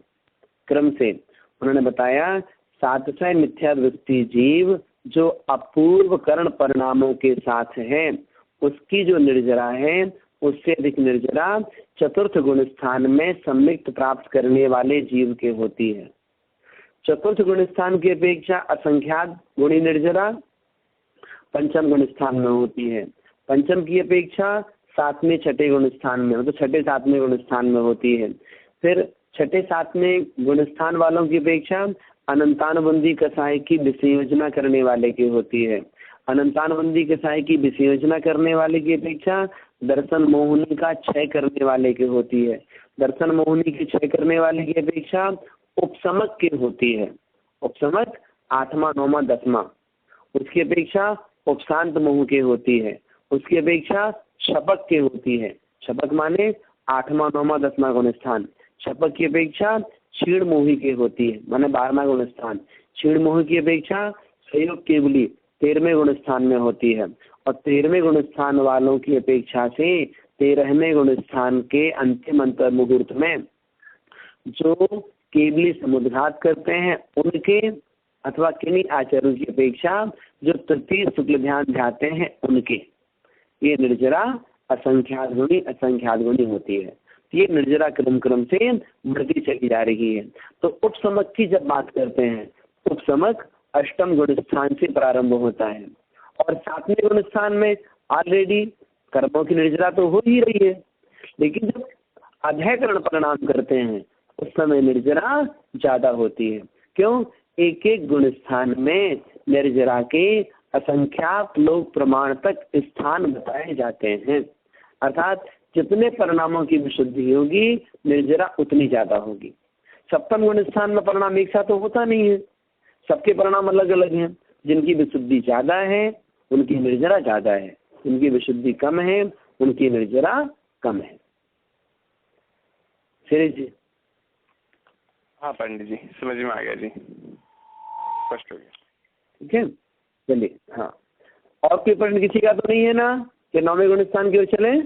क्रम से। उन्होंने बताया सातशय मिथ्या दृष्टि जीव जो अपूर्व करण परिणामों के साथ है, उसकी जो निर्जरा है उससे अधिक निर्जरा चतुर्थ गुण स्थान में सम्मिक्त प्राप्त करने वाले जीव के होती है। चतुर्थ गुण स्थान की अपेक्षा असंख्यात गुणी निर्जरा पंचम गुण स्थान में होती है। पंचम की अपेक्षा 7वें 6ठे गुण स्थान में, मतलब 6ठे 7वें गुण स्थान में होती है। फिर 6ठे 7वें गुण स्थान वालों की अपेक्षा अनंतानुबंधी कसाय की विसंयोजना करने वाले की होती है। अनंतानुबंधी कसाय की विसंयोजना करने वाले की अपेक्षा दर्शन मोहिनी का क्षय करने वाले की होती है। दर्शन मोहिनी की क्षय करने वाले की अपेक्षा उपसमक की होती है। उपसमक 8वां 9वां 10वां, उसकी अपेक्षा उपशांत मोह की होती है। उसकी अपेक्षा शपक की होती है। शपक माने 8वां 9वां 10वां गुण स्थान। शपक की अपेक्षा क्षीण मोही की होती है, माने 12वां गुण स्थान। क्षीण मोह की अपेक्षा संयोग केवली 13वें गुण स्थान में होती है। और 13वें गुण स्थान वालों की अपेक्षा से 13वें गुण स्थान के अंतिम अंतर मुहूर्त में जो केवली समुद्घात करते हैं उनके, अथवा किन्हीं आचार्यों की अपेक्षा जो तृतीय शुक्ल ध्यान ध्याते हैं उनके, ये निर्जरा असंख्यात गुणी होती है। ये निर्जरा क्रम क्रम से बढ़ती चली जा रही है। तो उपसमक की जब बात करते हैं, उपसमक अष्टम गुण स्थान से प्रारंभ होता है, और 7वें गुण स्थान में ऑलरेडी कर्मों की निर्जरा तो हो ही रही है, लेकिन जब अध्ययकरण परिणाम करते हैं उस समय निर्जरा ज्यादा होती है। क्यों? एक एक गुण स्थान में निर्जरा के असंख्यात लोक प्रमाण तक स्थान बताए जाते हैं। अर्थात जितने परिणामों की विशुद्धि होगी निर्जरा उतनी ज्यादा होगी। सप्तम गुण स्थान में परिणाम एक साथ तो होता नहीं है, सबके परिणाम अलग अलग हैं। जिनकी विशुद्धि ज्यादा है उनकी निर्जरा ज्यादा है, जिनकी विशुद्धि कम है उनकी निर्जरा कम है। श्री जी। हाँ पंडित जी, समझ में आ गया जी, स्पष्ट हो गया। ठीक है, चलिए। हाँ, और कोई प्रश्न किसी का तो नहीं है ना कि 9वें गुण स्थान की ओर चले?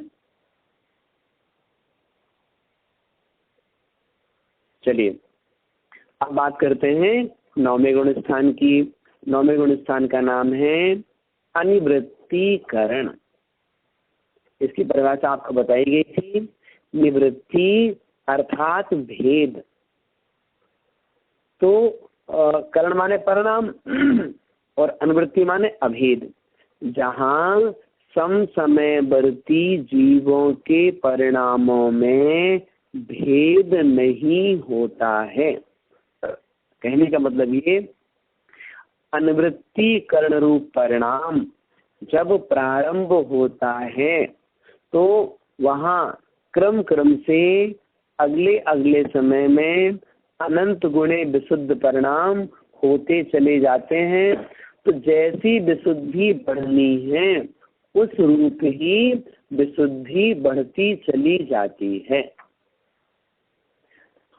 चलिए अब बात करते हैं 9वें गुण स्थान की। नौवें गुण स्थान का नाम है अनिवृत्तीकरण। इसकी परिभाषा आपको बताई गई थी। निवृत्ति अर्थात भेद, तो करण माने परिणाम और अनुवृत्ति माने अभेद। जहाँ समसमयवर्ती जीवों के परिणामों में भेद नहीं होता है, कहने का मतलब ये, अनुवृत्तीकरण रूप परिणाम जब प्रारंभ होता है तो वहाँ क्रम क्रम से अगले अगले समय में अनंत गुणे विशुद्ध परिणाम होते चले जाते हैं। तो जैसी विशुद्धि बढ़नी है उस रूप ही विशुद्धि बढ़ती चली जाती है।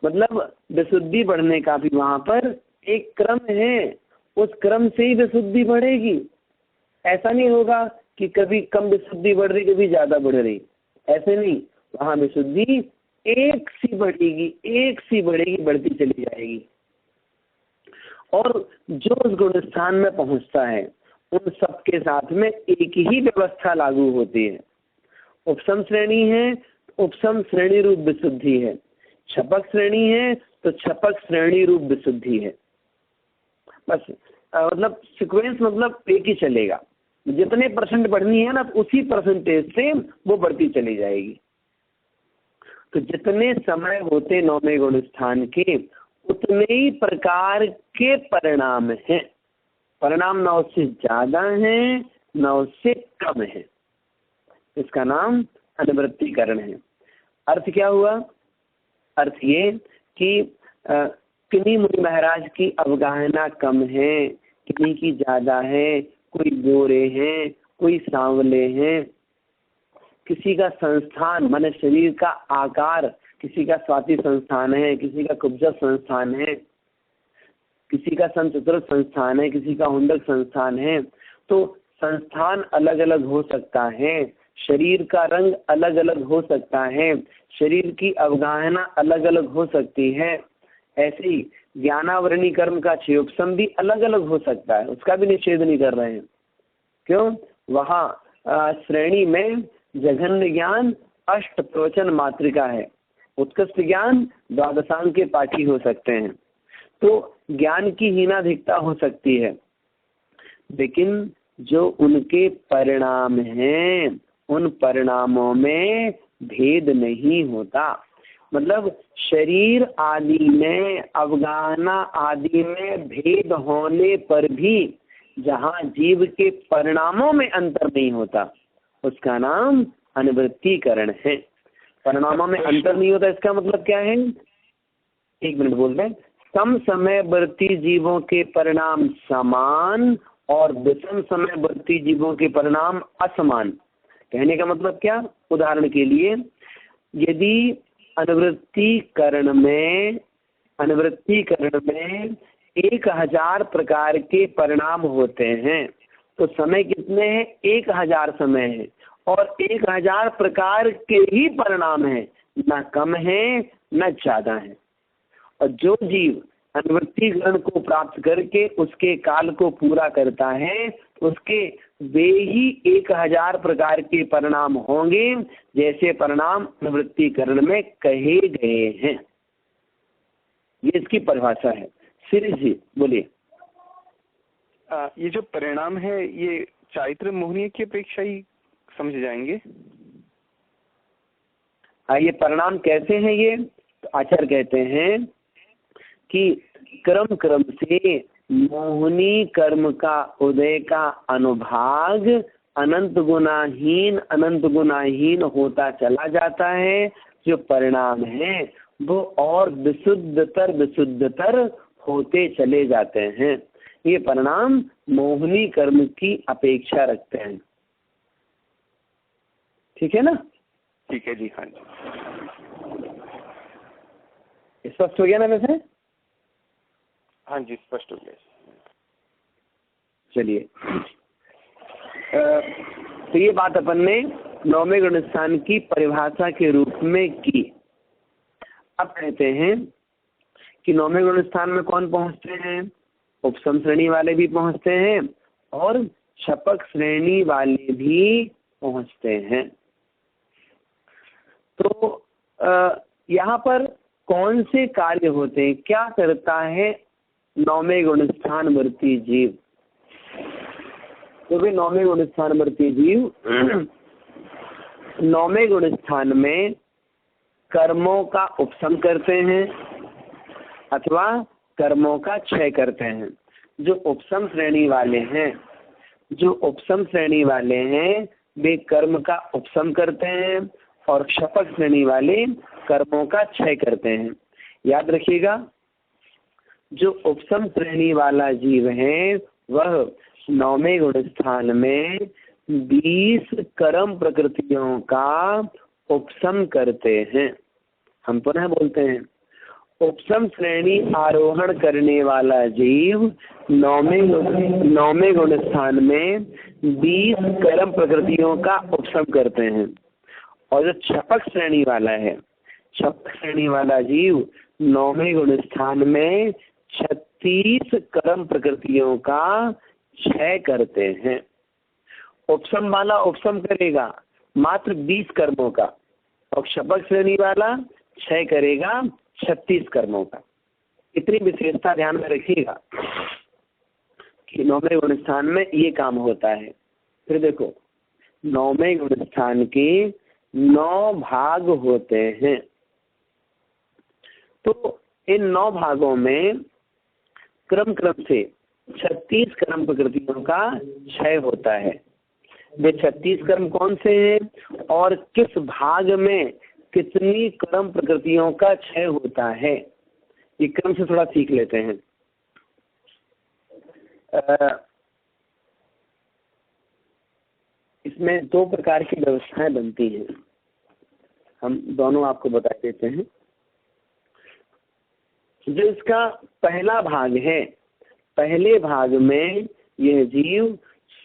मतलब विशुद्धि बढ़ने का भी वहाँ पर एक क्रम है, उस क्रम से ही विशुद्धि बढ़ेगी। ऐसा नहीं होगा कि कभी कम विशुद्धि बढ़ रही कभी ज्यादा बढ़ रही, ऐसे नहीं। वहाँ विशुद्धि एक सी बढ़ेगी, एक सी बढ़ेगी, बढ़ती चली जाएगी। और जो उस गुण स्थान में पहुंचता है उन सबके साथ में एक ही व्यवस्था लागू होती है। उपसम श्रेणी है, उपसम श्रेणी रूप विशुद्धि है। छपक श्रेणी है तो छपक श्रेणी रूप विशुद्धि है। बस मतलब सीक्वेंस मतलब एक ही चलेगा। जितने परसेंट बढ़नी है ना उसी परसेंटेज से वो बढ़ती चली जाएगी। तो जितने समय होते नौवें गुण स्थान के उतने ही प्रकार के परिणाम हैं। परिणाम न उससे ज्यादा है न उससे कम है। इसका नाम अनुवृत्तीकरण है। अर्थ क्या हुआ? अर्थ ये कि किन्हीं मुनि महाराज की अवगाहना कम है, किन्हीं की ज्यादा है, कोई गोरे हैं, कोई सांवले हैं, किसी का संस्थान माने शरीर का आकार, किसी का स्वाति संस्थान है, किसी का कुब्जा संस्थान है, किसी का संचतुर संस्थान है, किसी का हुंडक संस्थान है। तो संस्थान अलग अलग हो सकता है, शरीर का रंग अलग अलग हो सकता है, शरीर की अवगाहना अलग अलग हो सकती है। ऐसे ही ज्ञानावरणी कर्म का क्षयोपसम भी अलग अलग हो सकता है, उसका भी निषेध नहीं कर रहे हैं। क्यों? वहाँ श्रेणी में जघन्य ज्ञान अष्ट प्रवचन मातृका है, उत्कृष्ट ज्ञान द्वादशांग के पाठी हो सकते हैं। तो ज्ञान की हीनाधिकता हो सकती है, लेकिन जो उनके परिणाम हैं उन परिणामों में भेद नहीं होता। मतलब शरीर आदि में, अवगाहना आदि में भेद होने पर भी जहाँ जीव के परिणामों में अंतर नहीं होता उसका नाम अनुवृत्तीकरण है। परिणामों में अंतर नहीं होता इसका मतलब क्या है? एक मिनट बोल रहे हैं। सम समयवर्ती जीवों के परिणाम समान और विषम समयवर्ती जीवों के परिणाम असमान। कहने का मतलब क्या? उदाहरण के लिए यदि अनुवृत्तीकरण में 1000 प्रकार के परिणाम होते हैं तो समय कितने हैं? 1000 समय है और 1000 प्रकार के ही परिणाम हैं, न कम है न ज्यादा है। और जो जीव अनुवृत्तीकरण को प्राप्त करके उसके काल को पूरा करता है उसके वे ही 1000 प्रकार के परिणाम होंगे जैसे परिणाम अनुवृत्तीकरण में कहे गए हैं। ये इसकी परिभाषा है। श्री जी बोलिए। ये जो परिणाम है ये चारित्र मोहनीय की अपेक्षा ही समझे जाएंगे। ये परिणाम कैसे हैं? ये तो आचार्य कहते हैं कि क्रम क्रम से मोहनी कर्म का उदय का अनुभाग अनंत गुणाहीन होता चला जाता है। जो परिणाम है वो और विशुद्धतर होते चले जाते हैं। ये परिणाम मोहनी कर्म की अपेक्षा रखते हैं। ठीक है ना? ठीक है जी। हाँ जी, स्पष्ट हो गया ना? वैसे हाँ जी, स्पष्ट हो गया। चलिए, तो ये बात अपन ने नौवें गुण स्थान की परिभाषा के रूप में की। अब कहते हैं कि नौवें गुण स्थान में कौन पहुंचते हैं? उपसम श्रेणी वाले भी पहुंचते हैं और क्षपक श्रेणी वाले भी पहुंचते हैं। तो यहाँ पर कौन से कार्य होते हैं, क्या करता है नौवें गुणस्थान वर्ती जीव? तो भी नौवें गुणस्थान वर्ती जीव नौवें गुणस्थान में कर्मों का उपशम करते हैं अथवा कर्मों का क्षय करते हैं। जो उपशम श्रेणी वाले हैं, जो उपशम श्रेणी वाले हैं वे कर्म का उपशम करते हैं और क्षपक श्रेणी वाले कर्मों का क्षय करते हैं। याद रखिएगा, जो उपशम श्रेणी वाला जीव है वह नौवें गुणस्थान में 20 कर्म प्रकृतियों का उपशम करते हैं। हम पुनः बोलते हैं, उपशम श्रेणी आरोहण करने वाला जीव नौवें गुणस्थान में 20 कर्म प्रकृतियों का उपशम करते हैं। और जो क्षपक श्रेणी वाला है, क्षपक श्रेणी वाला जीव नौवें गुणस्थान में 36 कर्म प्रकृतियों का क्षय करते हैं। उपशम वाला उपशम करेगा मात्र 20 कर्मों का और क्षपक श्रेणी वाला क्षय करेगा 36 कर्मों का। इतनी विशेषता ध्यान में रखिएगा कि नौवें गुणस्थान में ये काम होता है। फिर देखो, नौवें गुणस्थान के 9 भाग होते हैं। तो इन 9 भागों में क्रम क्रम से 36 कर्म प्रकृतियों का क्षय होता है। वे 36 कर्म कौन से हैं और किस भाग में कितनी कर्म प्रकृतियों का क्षय होता है, ये क्रम से थोड़ा सीख लेते हैं। इसमें 2 प्रकार की व्यवस्थाएं बनती हैं, हम दोनों आपको बता देते हैं। जो इसका पहला भाग है, पहले भाग में यह जीव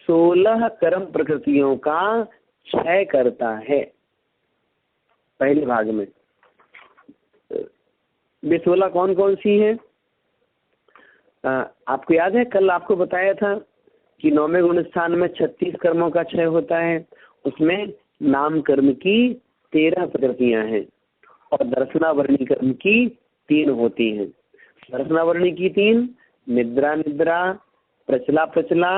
16 कर्म प्रकृतियों का क्षय करता है। पहले भाग में वे 16 कौन कौन सी हैं? आपको याद है, कल आपको बताया था कि नौवें गुणस्थान में 36 कर्मों का क्षय होता है। उसमें नाम कर्म की 13 प्रकृतियां हैं और दर्शनावरणी कर्म की 3 होती हैं। दर्शनावरणी की 3, निद्रा निद्रा, प्रचला प्रचला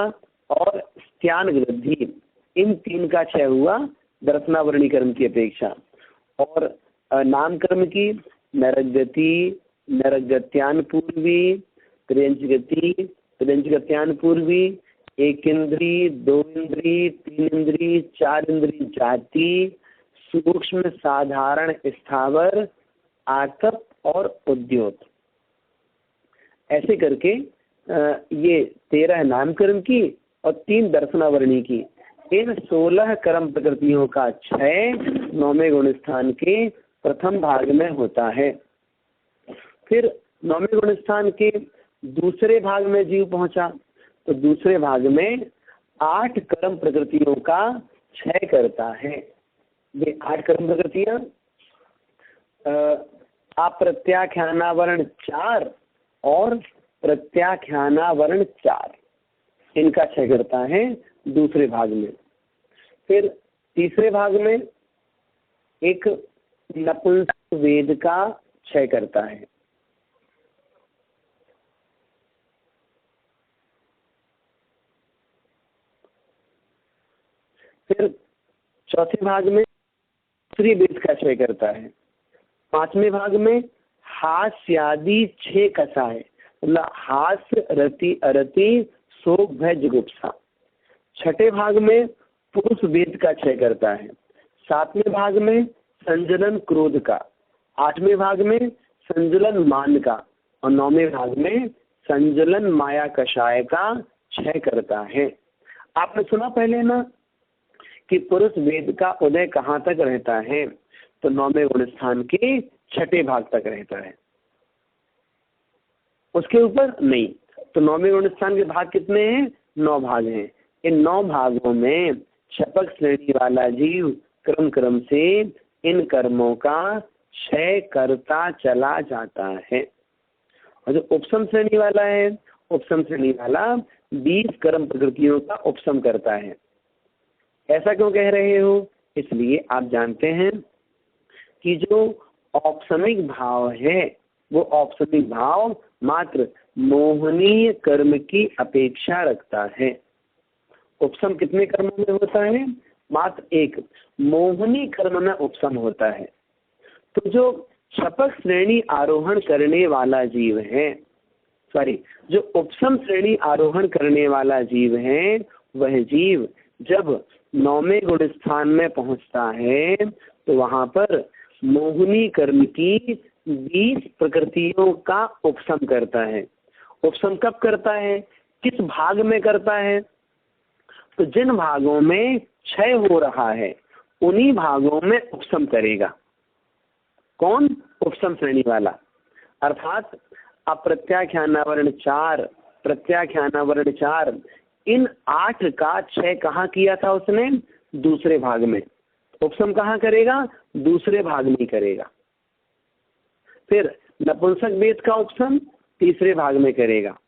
और स्त्यान वृद्धि, इन 3 का क्षय हुआ दर्शनावरणी कर्म की अपेक्षा। और नाम कर्म की नरगति, नरगत्यान पूर्वी, त्र्यंचगति, त्र्यंचगत्यान पूर्वी, 1 इंद्री, 2 इंद्री, 3 इंद्री, 4 इंद्री जाति, सूक्ष्म साधारण स्थावर, आतप और उद्योत। ऐसे करके ये 13 नामकर्म की और 3 दर्शनावरणी की, इन 16 कर्म प्रकृतियों का क्षय नौवें गुणस्थान के प्रथम भाग में होता है। फिर नौवें गुणस्थान के दूसरे भाग में जीव पहुंचा तो दूसरे भाग में 8 कर्म प्रकृतियों का क्षय करता है। ये 8 कर्म प्रकृतियां अप्रत्याख्यानावरण 4 और प्रत्याख्यानावरण 4, इनका क्षय करता है दूसरे भाग में। फिर तीसरे भाग में एक नपुंसक वेद का क्षय करता है। फिर चौथे भाग में स्त्री वेद का क्षय करता है। 5वें भाग में हास्यादि 6 कसाय, मतलब हास्य रति अरति शोक भय जुगुप्सा। 6ठे भाग में पुरुष वेद का क्षय करता है। 7वें भाग में संजलन क्रोध का, 8वें भाग में संजलन मान का और 9वें भाग में संजलन माया कषाय का क्षय करता है। आपने सुना पहले ना कि पुरुष वेद का उदय कहाँ तक रहता है, तो 9वें गुणस्थान के 6ठे भाग तक रहता है, उसके ऊपर नहीं। तो 9वें गुणस्थान के भाग कितने हैं? 9 भाग हैं। इन 9 भागों में क्षपक श्रेणी वाला जीव क्रम क्रम से इन कर्मों का क्षय करता चला जाता है। और जो उपशम श्रेणी वाला है उपसम श्रेणी वाला 20 कर्म प्रकृतियों का उपसम करता है। ऐसा क्यों कह रहे हो? इसलिए आप जानते हैं कि जो औपसमिक भाव है वो औपसमिक भाव मात्र मोहनीय कर्म की अपेक्षा रखता है। उपसम कितने कर्मों में होता है? मात्र एक मोहनी कर्म में उपसम होता है। तो जो शपथ श्रेणी आरोहण करने वाला जीव है, जो उपसम श्रेणी आरोहण करने वाला जीव है, वह जीव जब 9वें गुण स्थान में पहुंचता है तो वहां पर मोहनी कर्म की 20 प्रकृतियों का उपसम करता है। उपसम कब करता है? किस भाग में करता है? तो जिन भागों में क्षय हो रहा है उन्हीं भागों में उपसम करेगा। कौन? उपसम श्रेणी वाला। अर्थात अप्रत्याख्यानावरण 4, प्रत्याख्यानावरण 4, इन 8 का क्षय कहाँ किया था उसने? दूसरे भाग में। उपसम कहाँ करेगा? दूसरे भाग में करेगा। फिर नपुंसक वेद का उपसम तीसरे भाग में करेगा।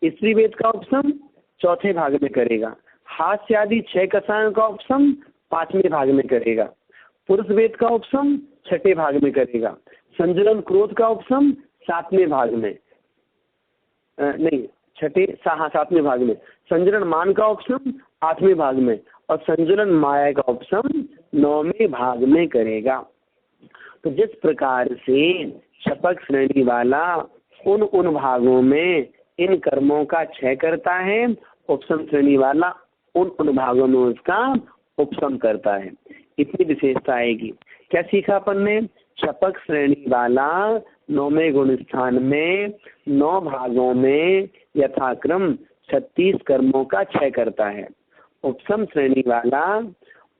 स्त्री वेद का उपसम चौथे भाग में करेगा। हास्य आदि 6 कसायों का उपसम 5वें भाग में करेगा। पुरुष वेद का उपसम 6ठे भाग में करेगा। संजलन क्रोध का उपसम 7वें भाग में, नहीं 7वें भाग में। संजलन मान का उपसम 8वें भाग में और संजलन माया का उपसम 9वें भाग में करेगा। तो जिस प्रकार से शपथ श्रेणी वाला उन भागों में इन कर्मों का क्षय करता है, उपसम श्रेणी वाला उन भागों में उसका उपसम करता है। इतनी विशेषता आएगी। क्या सीखा अपन ने? शपथ श्रेणी वाला 9वें गुण स्थान में 9 भागों में यथाक्रम 36 कर्मों का क्षय करता है। उपसम श्रेणी वाला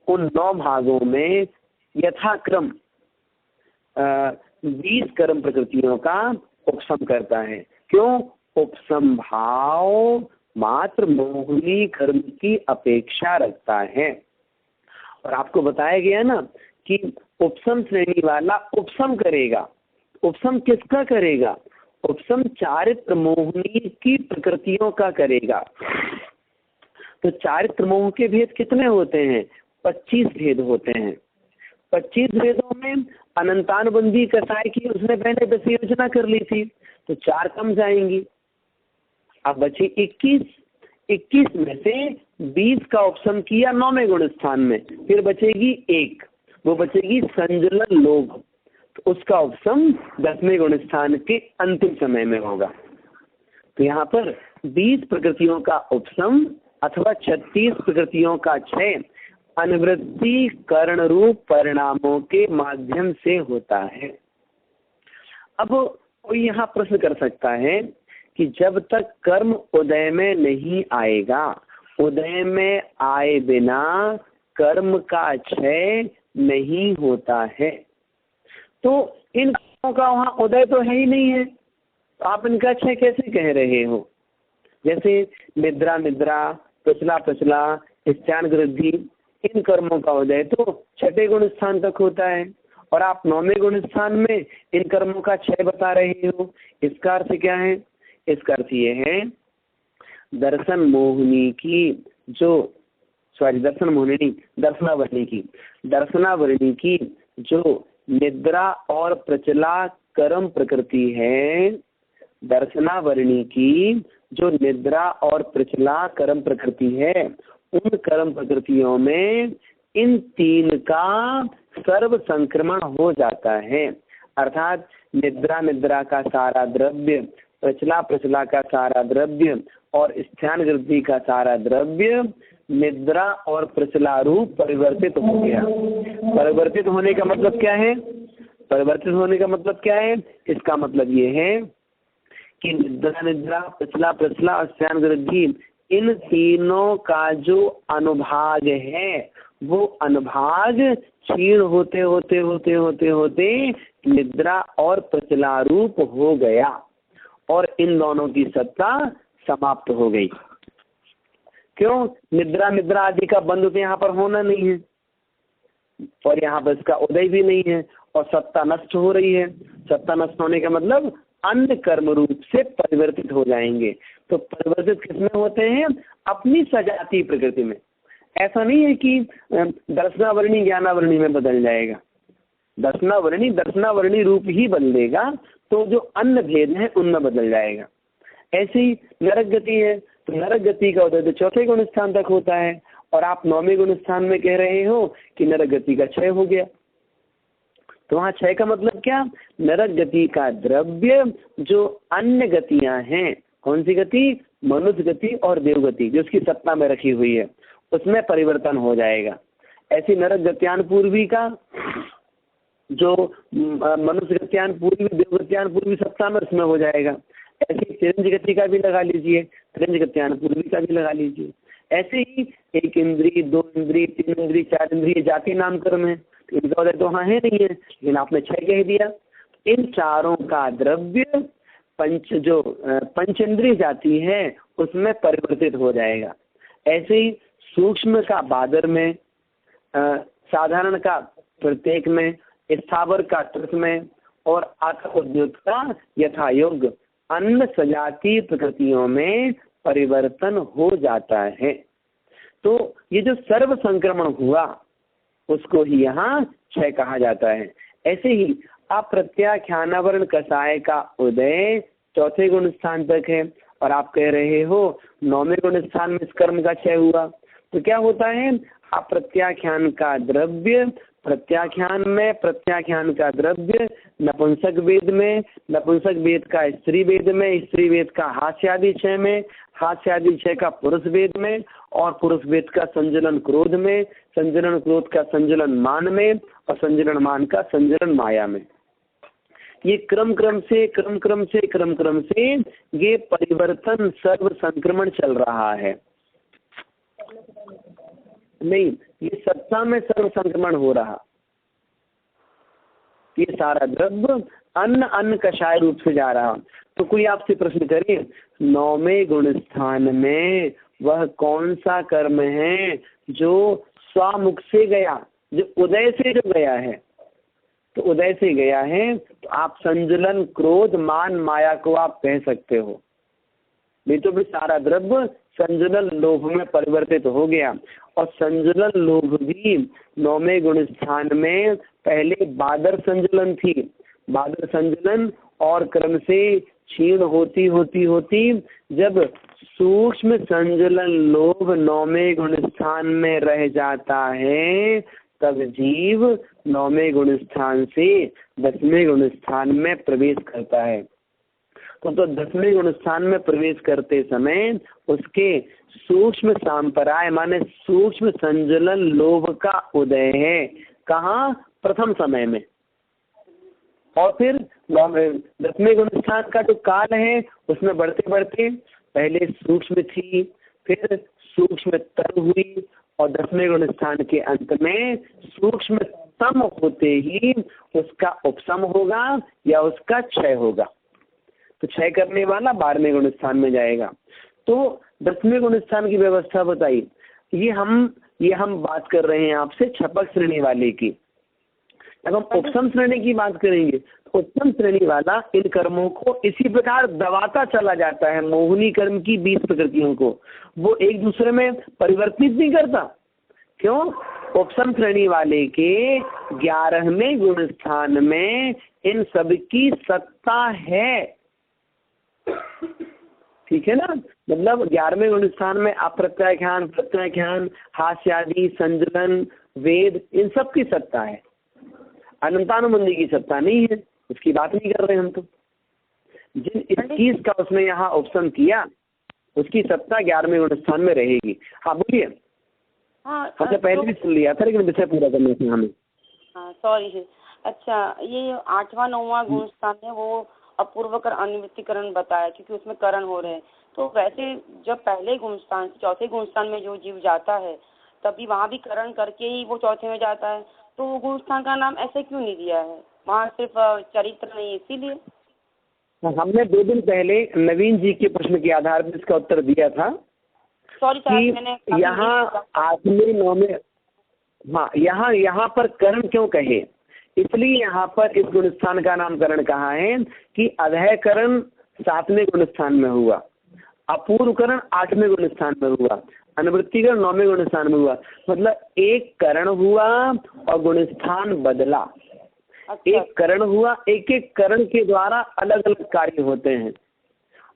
उन 9 भागों में यथाक्रम 20 कर्म प्रकृतियों का उपसम करता है। क्यों? उपसम भाव मात्र मोहनी कर्म की अपेक्षा रखता है। और आपको बताया गया ना कि उपसम श्रेणी वाला उपसम करेगा। उपसम किसका करेगा? उपसम चारित्र मोहनी की प्रकृतियों का करेगा। तो चारित्र मोह के भेद कितने होते हैं? 25 भेद होते हैं। 25 भेदों में अनंतानुबंधी कसाय की उसने पहले 10 योजना कर ली थी, तो 4 कम जाएंगी। अब बची 21 में से 20 का उपसम किया 9वें गुण स्थान में, फिर बचेगी 1, वो बचेगी संजलन लोभ, तो उसका उपसम 10वें गुण स्थान के अंतिम समय में होगा। तो यहाँ पर 20 प्रकृतियों का उपसम अथवा 36 प्रकृतियों का क्षय अनुवृत्ति कर्ण रूप परिणामों के माध्यम से होता है। अब कोई यहाँ प्रश्न कर सकता है कि जब तक कर्म उदय में नहीं आएगा, उदय में आए बिना कर्म का क्षय नहीं होता है, तो इन कर्मों का वहाँ उदय तो है ही नहीं है, तो आप इनका क्षय कैसे कह रहे हो? जैसे निद्रा प्रचला स्त्यान वृद्धि, इन कर्मों का उदय तो 6ठे गुण स्थान तक होता है और आप 9वें गुण स्थान में इन कर्मों का क्षय बता रहे हो। इसका अर्थ क्या है? इसका अर्थ ये है दर्शनावरणी की जो निद्रा और प्रचला कर्म प्रकृति है, दर्शनावरणी की जो निद्रा और प्रचला कर्म प्रकृति है, उन कर्म प्रकृतियों में इन 3 का सर्व संक्रमण हो जाता है। अर्थात निद्रा का सारा द्रव्य, प्रचला का सारा द्रव्य और स्त्यान वृद्धि का सारा द्रव्य निद्रा और प्रचला रूप परिवर्तित हो गया। परिवर्तित होने का मतलब क्या है? परिवर्तित होने का मतलब क्या है? इसका मतलब ये है कि निद्रा प्रचला और स्त्यान वृद्धि, इन तीनों का जो अनुभाग है वो अनुभाग क्षीण होते होते निद्रा और प्रचला रूप हो गया और इन दोनों की सत्ता समाप्त हो गई। क्यों? निद्रा आदि का बंध तो यहाँ पर होना नहीं है और यहाँ पर इसका उदय भी नहीं है और सत्ता नष्ट हो रही है। सत्ता नष्ट होने का मतलब अन्य कर्म रूप से परिवर्तित हो जाएंगे। तो परिवर्तित किसमें होते हैं? अपनी सजातीय प्रकृति में। ऐसा नहीं है कि दर्शनावर्णी ज्ञानावर्णी में बदल जाएगा। दर्शनावर्णी रूप ही बदलेगा, तो जो अन्य भेद है उनमें बदल जाएगा। ऐसे ही नरक गति है, तो नरक गति का उदय तो चौथे गुण स्थान तक होता है, और आप 9वें गुण स्थान में कह रहे हो कि नरक गति का क्षय हो गया। तो वहाँ क्षय का मतलब क्या? नरक गति का द्रव्य जो अन्य गतियां हैं, कौन सी गति? मनुष्य गति और देवगति, जो उसकी सत्ता में रखी हुई है, उसमें परिवर्तन हो जाएगा। ऐसी नरक गत्यान पूर्वी का जो मनुष्य गत्यान पूर्वी, देवगत्यान पूर्वी सत्ता में, उसमें हो जाएगा। ऐसे तिरंज गति का भी लगा लीजिए, तिरंज गत्यान पूर्वी का भी लगा लीजिए। ऐसे ही 1 इंद्री, 2 इंद्री, 3 इंद्री, 4 इंद्री जाति नामकर्म है, इनका उदय तो वहाँ है नहीं है, लेकिन आपने 6 कह दिया। इन चारों का द्रव्य पंचेंद्रिय जाति है उसमें परिवर्तित हो जाएगा। ऐसे ही सूक्ष्म का बादर में, साधारण का प्रत्येक में, स्थावर का त्रिस में, और उद्युत का यथा योग्य अन्य सजातीय प्रकृतियों में परिवर्तन हो जाता है। तो ये जो सर्व संक्रमण हुआ उसको ही यहाँ क्षय कहा जाता है। ऐसे ही अप्रत्याख्यानावरण कषाय का उदय चौथे गुण स्थान तक है, और आप कह रहे हो 9वें गुण स्थान में इस कर्म का क्षय हुआ। तो क्या होता है? अप्रत्याख्यान का द्रव्य प्रत्याख्यान में, प्रत्याख्यान का द्रव्य नपुंसक वेद में, नपुंसक वेद का स्त्री वेद में, स्त्री वेद का हास्यादि क्षय में, हास्यादि क्षय का पुरुष वेद में, और पुरुष वेद का संजलन क्रोध में, संजलन क्रोध का संजलन मान में, और संजलन मान का संजलन माया में। ये क्रम क्रम से ये परिवर्तन सर्व संक्रमण चल रहा है। नहीं, ये सत्ता में सर्व संक्रमण हो रहा। ये सारा द्रव्य अन्न कषाय रूप से जा रहा। तो कोई आपसे प्रश्न करे 9वें गुण स्थान में वह कौन सा कर्म है जो स्वामुख से गया, जो उदय से जो गया है? तो उदय से गया है तो आप संजलन क्रोध मान माया को आप कह सकते हो। नहीं तो भी सारा द्रव्य संजलन लोभ में परिवर्तित हो गया, और संजलन लोभ भी 9वें गुण स्थान में पहले बादर संजलन थी। बादर संजलन और क्रम से क्षीण होती जब सूक्ष्म संजलन लोभ 9वें गुण स्थान में रह जाता है, तब जीव 9वें गुण स्थान से 10वें गुण स्थान में प्रवेश करता है। तो 10वें गुण स्थान में प्रवेश करते समय उसके सूक्ष्म सांपराय माने सूक्ष्म संजलन लोभ का उदय है। कहाँ? प्रथम समय में। और फिर 10वें गुण स्थान का जो काल है उसमें बढ़ते बढ़ते पहले सूक्ष्म थी, फिर सूक्ष्मतर हुई, और 10वें गुण स्थान के अंत में सूक्ष्मतम होते ही उसका उपशम होगा या उसका क्षय होगा। तो क्षय करने वाला 12वें गुण स्थान में जाएगा। तो 10वें गुण स्थान की व्यवस्था बताई। ये हम बात कर रहे हैं आपसे छपक श्रेणी वाले की। अब हम उपशम श्रेणी की बात करेंगे तो उत्तम श्रेणी वाला इन कर्मों को इसी प्रकार दबाता चला जाता है। मोहिनी कर्म की 20 प्रकृतियों को वो एक दूसरे में परिवर्तित नहीं करता। क्यों? उपशम श्रेणी वाले के 11वें गुण स्थान में इन सब की सत्ता है। ठीक है ना? मतलब 11वें गुण स्थान में अप्रत्याख्यान, प्रत्याख्यान, हास्यादि, संजलन, वेद, इन सब की सत्ता है। अनंतानुबंधी की सत्ता नहीं है, उसकी बात नहीं कर रहे हम। तो जिन 21 का उसने यहाँ ऑप्शन किया उसकी सत्ता 11वें गुण स्थान में रहेगी। हाँ बोलिए। हाँ, हमने पहले भी सुन लिया था, लेकिन विषय पूरा करना था हमें। हाँ सॉरी। अच्छा, ये 8वां 9वां गुण स्थान है वो अपूर्व कर अनिवृत्तिकरण बताया, क्योंकि उसमें करण हो रहे हैं। तो वैसे जब पहले गुण स्थान से चौथे गुण स्थान में जो जीव जाता है तभी वहाँ भी करण करके ही वो चौथे में जाता है। तो वो गुण स्थान का नाम ऐसे क्यों नहीं दिया है? वहाँ सिर्फ चरित्र नहीं, इसीलिए। हमने 2 दिन पहले नवीन जी के प्रश्न के आधार पर इसका उत्तर दिया था। सॉरी सर, मैंने यहाँ 8वें 9वें, हाँ यहाँ पर करण क्यों कहे? इसलिए यहाँ पर इस गुणस्थान का नामकरण कहा है कि अधयकरण 7वें गुणस्थान में हुआ, अपूर्वकरण 8वें गुणस्थान में हुआ, अनुवृत्तिकरण 9वें गुणस्थान में हुआ। मतलब एक करण हुआ और गुणस्थान बदला। एक करण हुआ, एक एक करण के द्वारा अलग अलग कार्य होते हैं।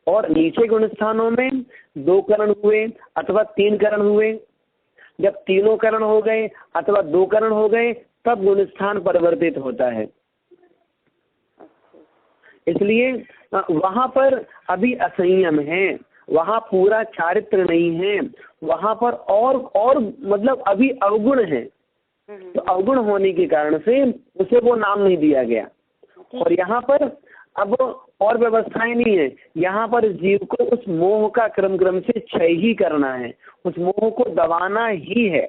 और नीचे गुणस्थानों में 2 करण हुए अथवा 3 करण हुए। जब तीनों करण हो गए अथवा 2 करण हो गए तब गुणस्थान परिवर्तित होता है। इसलिए वहां पर अभी असंयम है, वहां पूरा चारित्र नहीं है, वहां पर और मतलब अभी अवगुण है। तो अवगुण होने के कारण से उसे वो नाम नहीं दिया गया। और यहाँ पर अब और व्यवस्थाएं नहीं है, यहाँ पर जीव को उस मोह का क्रम से क्षय ही करना है, उस मोह को दबाना ही है।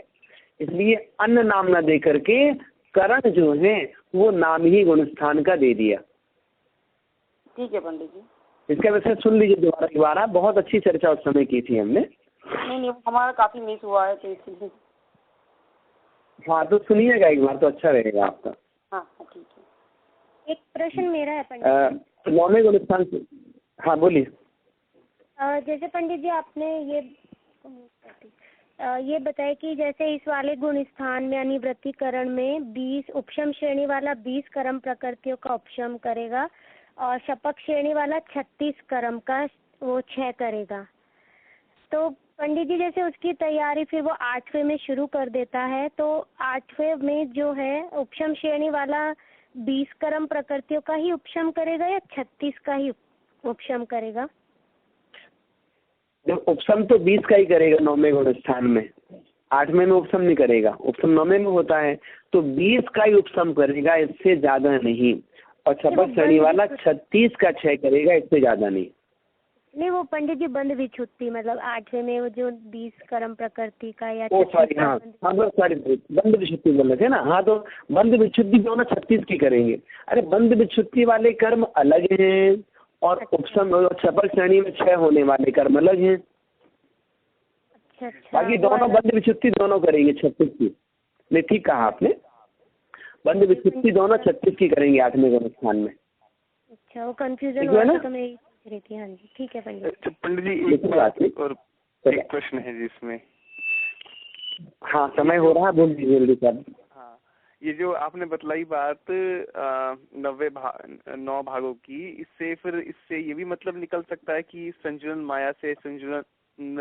इसलिए अन्य नाम न दे करके करण जो है वो नाम ही गुणस्थान का दे दिया। ठीक है पंडित जी, इसका विषय सुन लीजिए दोबारा, बहुत अच्छी चर्चा उस समय की थी हमने। नहीं हमारा काफी मिस हुआ है तो इसलिए। हाँ तो सुनिएगा एक बार तो अच्छा रहेगा आपका। हाँ ठीक है। एक प्रश्न मेरा है पंडित जी। 9वें गुणस्थान से, हाँ बोलिए। जैसे पंडित जी आपने ये बताया कि जैसे इस वाले गुण स्थान में अनिवृत्तिकरण में 20 उपशम श्रेणी वाला 20 कर्म प्रकृतियों का उपशम करेगा और शपक श्रेणी वाला 36 कर्म का वो 6 करेगा। तो पंडित जी जैसे उसकी तैयारी फिर वो 8वें में शुरू कर देता है, तो 8वें में जो है उपशम श्रेणी वाला 20 कर्म प्रकृतियों का ही उपशम करेगा या 36 का ही उपशम करेगा? जब उपशम तो 20 का ही करेगा 9वें गुणस्थान में, 8वें में उपशम नहीं करेगा। उपशम 9वें में होता है तो 20 का ही उपशम करेगा, इससे ज्यादा नहीं। और शपथ श्रेणी वाला 36 का 6 करेगा, इससे ज्यादा नहीं। नहीं वो पंडित जी बंद विच्छुत्ति मतलब 8वें में वो जो 20 कर्म प्रकृति का या सॉरी हाँ सॉरी बंद विच्छुत्ति बोल रहे थे ना। हाँ तो बंद विच्छुत्ति जो ना 36 की करेंगे। अरे बंद विच्छुत्ति वाले कर्म अलग हैं और उपशम शपथ श्रेणी में 6 होने वाले कर्म अलग हैं। अच्छा बाकी दोनों बंद विच्छुत्ति दोनों करेंगे 36 की। नहीं ठीक कहा आपने, बंद विच्छुत्ति दोनों 36 की करेंगे 8वें गुणस्थान में। अच्छा वो कंफ्यूजन हुआ था तो मैं रही थी। हाँ जी ठीक है पंडित। पंडित जी एक बात और एक प्रश्न है जिसमें, हाँ समय हो रहा है, बोल दीजिए जल्दी सर। हाँ ये जो आपने बतलाई बात 9 भागों की, इससे ये भी मतलब निकल सकता है कि संजुलन माया से संजुलन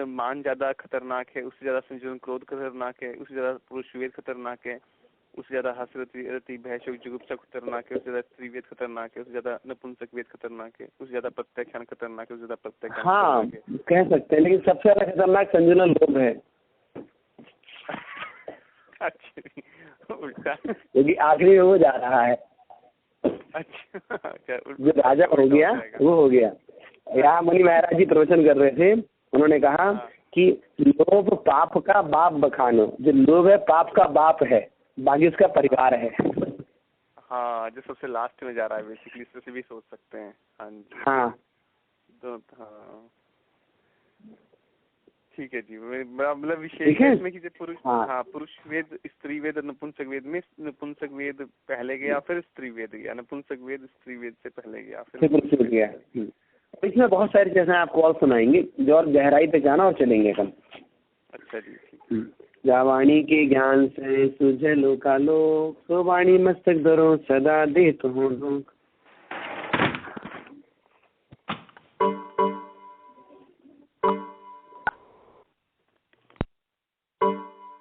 मान ज्यादा खतरनाक है, उससे ज्यादा संजुलन क्रोध खतरनाक है, उससे ज्यादा पुरुष वेद खतरनाक है, उससे ज्यादा हसरती भय शोक जुगुप्सा खतरनाक है, उससे ज्यादा स्त्री वेद खतरनाक है, उससे ज्यादा नपुंसक वेद खतरनाक है, उससे ज्यादा प्रत्याख्यान खतरनाक है, उससे ज्यादा प्रत्याख्यान हाँ कह सकते हैं, लेकिन सबसे ज्यादा खतरनाक संजुलन लोभ है। उल्टा क्योंकि आखिरी में वो जा रहा है। अच्छा जो राजा हो गया वो हो गया। यहाँ मणि महाराज जी प्रवचन कर रहे थे, उन्होंने कहा कि लोभ पाप का बाप बखानो, जो लोभ है पाप का बाप है, बाकी उसका परिवार है। हाँ जो सबसे लास्ट में जा रहा है बेसिकली, इससे भी सोच सकते हैं। हाँ जी हाँ तो हाँ ठीक है जी। मतलब विशेष है इसमें कि पुरुष हाँ पुरुष वेद स्त्री वेद नपुंसक वेद में नपुंसक वेद पहले गया फिर स्त्री वेद गया, नपुंसक वेद स्त्री वेद से पहले गया फिर पुरुष वेद गया। इसमें बहुत सारी चीजें आपको और सुनाएंगे जो और गहराई पे जाना और चलेंगे हम। अच्छा जी ठीक। जावाणी के ज्ञान से सुझे लोका लोक, सो वाणी मस्तक धरो सदा देत हो लोक,